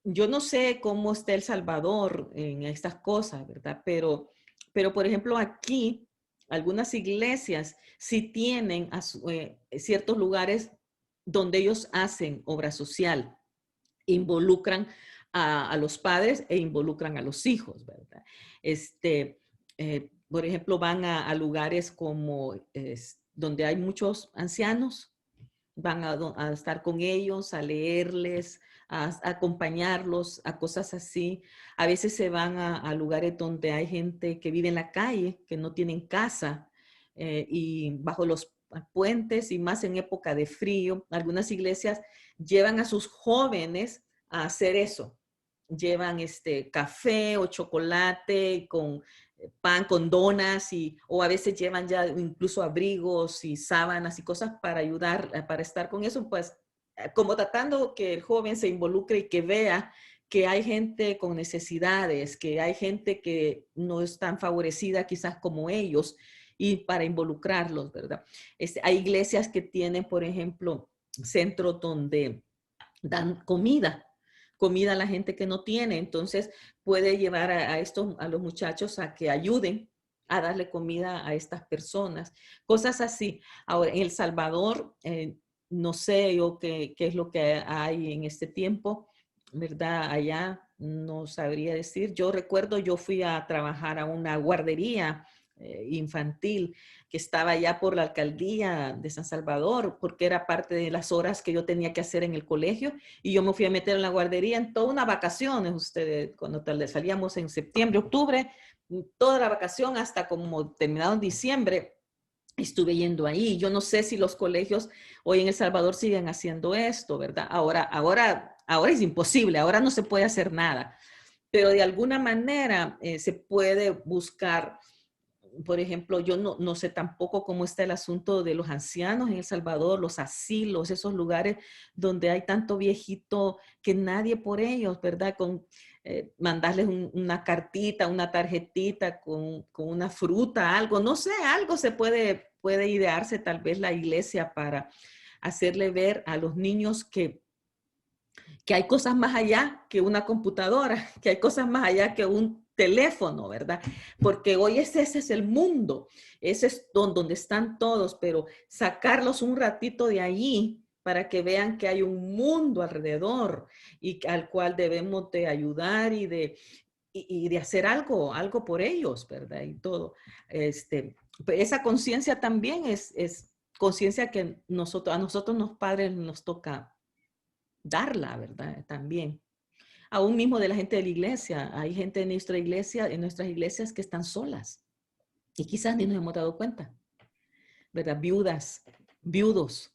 yo no sé cómo está El Salvador en estas cosas, ¿verdad? Pero por ejemplo, aquí algunas iglesias sí tienen ciertos lugares donde ellos hacen obra social, involucran a los padres e involucran a los hijos, ¿verdad? Por ejemplo, van a lugares como donde hay muchos ancianos, van a estar con ellos, a leerles, a acompañarlos, a cosas así. A veces se van a lugares donde hay gente que vive en la calle, que no tienen casa, y bajo los puentes y más en época de frío, algunas iglesias llevan a sus jóvenes a hacer eso. Llevan café o chocolate con pan, con donas, o a veces llevan ya incluso abrigos y sábanas y cosas para ayudar, para estar con eso, pues como tratando que el joven se involucre y que vea que hay gente con necesidades, que hay gente que no es tan favorecida quizás como ellos, y para involucrarlos, ¿verdad? Hay iglesias que tienen, por ejemplo, centros donde dan comida, comida a la gente que no tiene. Entonces puede llevar a los muchachos a que ayuden a darle comida a estas personas. Cosas así. Ahora, en El Salvador, no sé yo qué es lo que hay en este tiempo, ¿verdad? Allá no sabría decir. Yo recuerdo, yo fui a trabajar a una guardería infantil que estaba allá por la alcaldía de San Salvador, porque era parte de las horas que yo tenía que hacer en el colegio, y yo me fui a meter en la guardería en todas unas vacaciones, ustedes, cuando salíamos en septiembre, octubre, toda la vacación hasta como terminado en diciembre, estuve yendo ahí. Yo no sé si los colegios hoy en El Salvador siguen haciendo esto, ¿verdad? Ahora es imposible, ahora no se puede hacer nada, pero de alguna manera se puede buscar. Por ejemplo, yo no sé tampoco cómo está el asunto de los ancianos en El Salvador, los asilos, esos lugares donde hay tanto viejito que nadie por ellos, ¿verdad? Mandarles una cartita, una tarjetita con una fruta, algo, no sé, algo se puede idearse tal vez la iglesia para hacerle ver a los niños que hay cosas más allá que una computadora, que hay cosas más allá que un teléfono, ¿verdad? Porque hoy ese es el mundo, ese es donde están todos, pero sacarlos un ratito de allí para que vean que hay un mundo alrededor y al cual debemos de ayudar y de hacer algo por ellos, ¿verdad? Y todo. Esa conciencia también es conciencia que a nosotros los padres nos toca darla, ¿verdad? También. Aún mismo de la gente de la iglesia. Hay gente en nuestra iglesia, en nuestras iglesias que están solas y quizás ni nos hemos dado cuenta, ¿verdad? Viudas, viudos,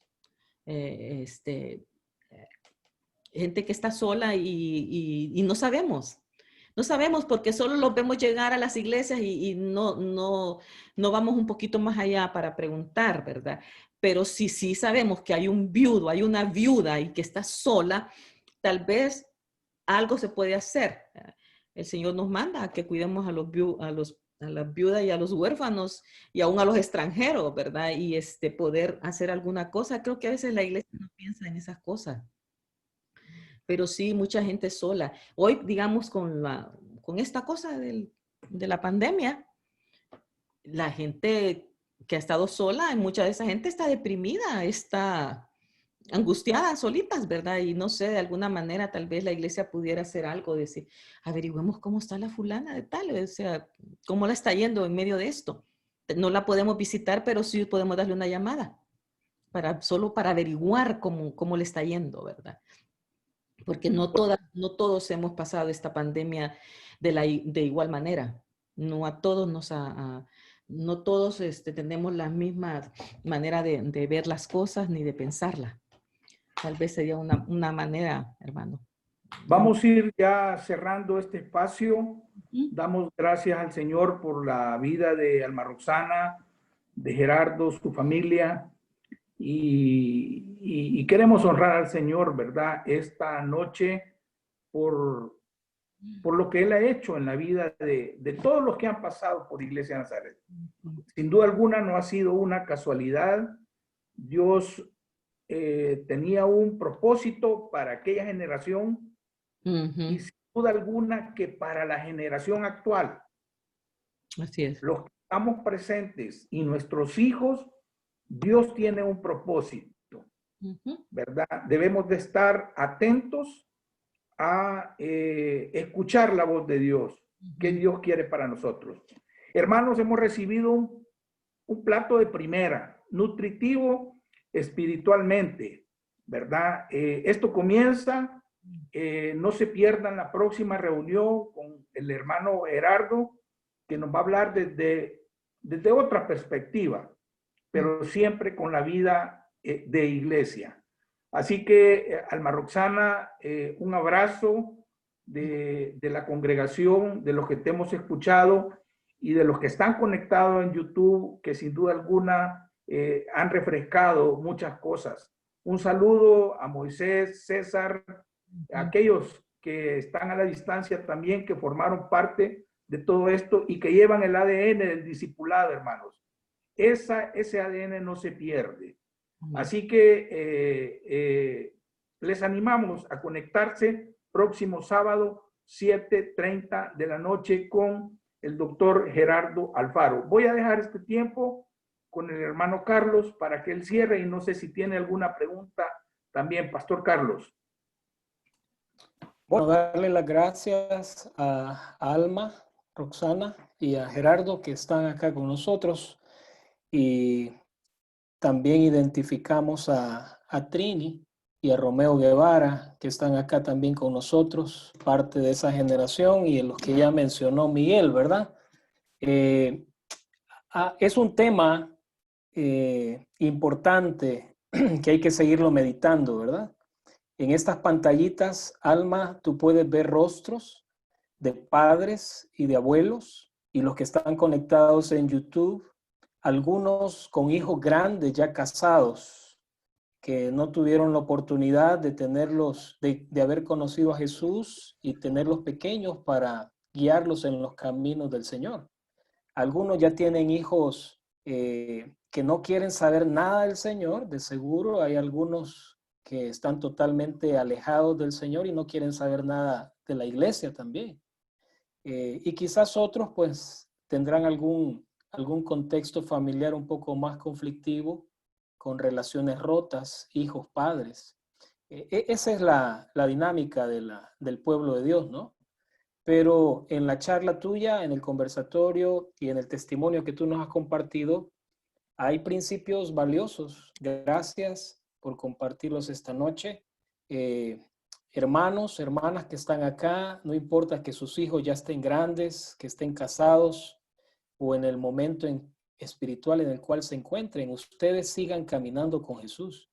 gente que está sola y no sabemos. No sabemos porque solo los vemos llegar a las iglesias y no vamos un poquito más allá para preguntar, ¿verdad? Pero sí sabemos que hay un viudo, hay una viuda y que está sola, tal vez algo se puede hacer. El Señor nos manda a que cuidemos a las viudas y a los huérfanos y aún a los extranjeros, ¿verdad? Y poder hacer alguna cosa. Creo que a veces la iglesia no piensa en esas cosas. Pero sí, mucha gente sola. Hoy, digamos, con esta cosa de la pandemia, la gente que ha estado sola, mucha de esa gente está deprimida, está angustiada, solitas, ¿verdad? Y no sé, de alguna manera tal vez la iglesia pudiera hacer algo, decir, averigüemos cómo está la fulana de tal, o sea, cómo la está yendo en medio de esto. No la podemos visitar, pero sí podemos darle una llamada, solo para averiguar cómo le está yendo, ¿verdad? Porque no todos hemos pasado esta pandemia de igual manera. No a todos no todos tenemos la misma manera de ver las cosas ni de pensarlas. Tal vez sería una manera, hermano. Vamos a ir ya cerrando este espacio. Damos gracias al Señor por la vida de Alma Roxana, de Gerardo, su familia, y queremos honrar al Señor, ¿verdad? Esta noche por lo que Él ha hecho en la vida de todos los que han pasado por Iglesia de Nazaret. Sin duda alguna no ha sido una casualidad. Dios tenía un propósito para aquella generación y sin duda alguna que para la generación actual. Así es. Los que estamos presentes y nuestros hijos, Dios tiene un propósito, ¿verdad? Debemos de estar atentos a escuchar la voz de Dios, que Dios quiere para nosotros. Hermanos, hemos recibido un plato de primera, nutritivo espiritualmente, ¿verdad? Esto comienza, no se pierdan la próxima reunión con el hermano Gerardo, que nos va a hablar desde otra perspectiva, pero siempre con la vida de iglesia. Así que, Alma Roxana, un abrazo de la congregación, de los que te hemos escuchado y de los que están conectados en YouTube, que sin duda alguna han refrescado muchas cosas. Un saludo a Moisés, César, a aquellos que están a la distancia también, que formaron parte de todo esto y que llevan el ADN del discipulado, hermanos. Ese ADN no se pierde. Así que les animamos a conectarse próximo sábado, 7:30 de la noche, con el doctor Gerardo Alfaro. Voy a dejar este tiempo con el hermano Carlos para que él cierre y no sé si tiene alguna pregunta también, Pastor Carlos. Bueno, darle las gracias a Alma, Roxana y a Gerardo que están acá con nosotros, y también identificamos a Trini y a Romeo Guevara que están acá también con nosotros, parte de esa generación, y en los que ya mencionó Miguel, ¿verdad? Es un tema importante que hay que seguirlo meditando, ¿verdad? En estas pantallitas, Alma, tú puedes ver rostros de padres y de abuelos, y los que están conectados en YouTube, algunos con hijos grandes ya casados, que no tuvieron la oportunidad de tenerlos, de haber conocido a Jesús y tenerlos pequeños para guiarlos en los caminos del Señor. Algunos ya tienen hijos que no quieren saber nada del Señor, de seguro. Hay algunos que están totalmente alejados del Señor y no quieren saber nada de la iglesia también. Y quizás otros pues tendrán algún contexto familiar un poco más conflictivo, con relaciones rotas, hijos, padres. Esa es la dinámica del pueblo de Dios, ¿no? Pero en la charla tuya, en el conversatorio y en el testimonio que tú nos has compartido, hay principios valiosos. Gracias por compartirlos esta noche. Hermanos, hermanas que están acá, no importa que sus hijos ya estén grandes, que estén casados o en el momento espiritual en el cual se encuentren, ustedes sigan caminando con Jesús.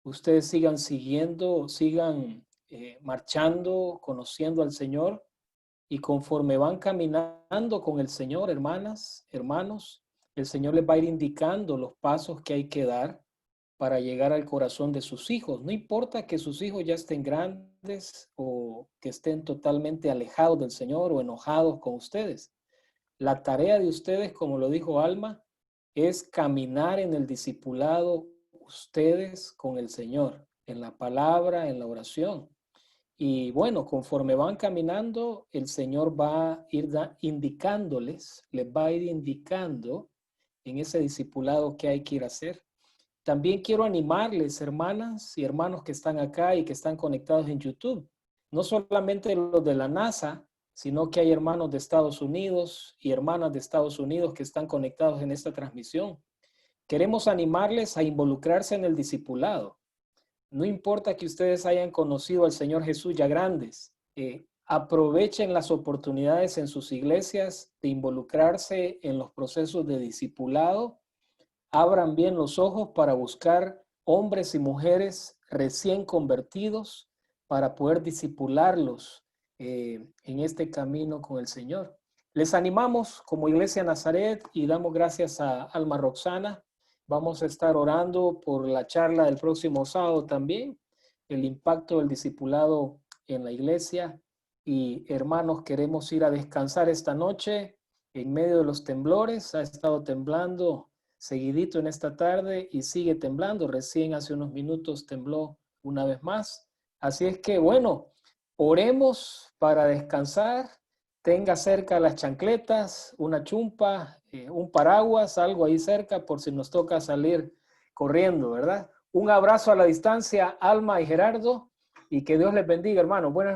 Ustedes sigan siguiendo, sigan marchando, conociendo al Señor, y conforme van caminando con el Señor, hermanas, hermanos, el Señor les va a ir indicando los pasos que hay que dar para llegar al corazón de sus hijos. No importa que sus hijos ya estén grandes o que estén totalmente alejados del Señor o enojados con ustedes. La tarea de ustedes, como lo dijo Alma, es caminar en el discipulado ustedes con el Señor, en la palabra, en la oración. Y bueno, conforme van caminando, el Señor va a ir indicándoles, les va a ir indicando en ese discipulado que hay que ir a hacer. También quiero animarles, hermanas y hermanos que están acá y que están conectados en YouTube, no solamente los de la NASA, sino que hay hermanos de Estados Unidos y hermanas de Estados Unidos que están conectados en esta transmisión. Queremos animarles a involucrarse en el discipulado. No importa que ustedes hayan conocido al Señor Jesús ya grandes, aprovechen las oportunidades en sus iglesias de involucrarse en los procesos de discipulado. Abran bien los ojos para buscar hombres y mujeres recién convertidos para poder discipularlos en este camino con el Señor. Les animamos como Iglesia Nazaret y damos gracias a Alma Roxana. Vamos a estar orando por la charla del próximo sábado también, el impacto del discipulado en la iglesia. Y hermanos, queremos ir a descansar esta noche en medio de los temblores. Ha estado temblando seguidito en esta tarde y sigue temblando. Recién hace unos minutos tembló una vez más. Así es que bueno, oremos para descansar. Tenga cerca las chancletas, una chumpa, un paraguas, algo ahí cerca por si nos toca salir corriendo, ¿verdad? Un abrazo a la distancia, Alma y Gerardo, y que Dios les bendiga, hermano. Buenas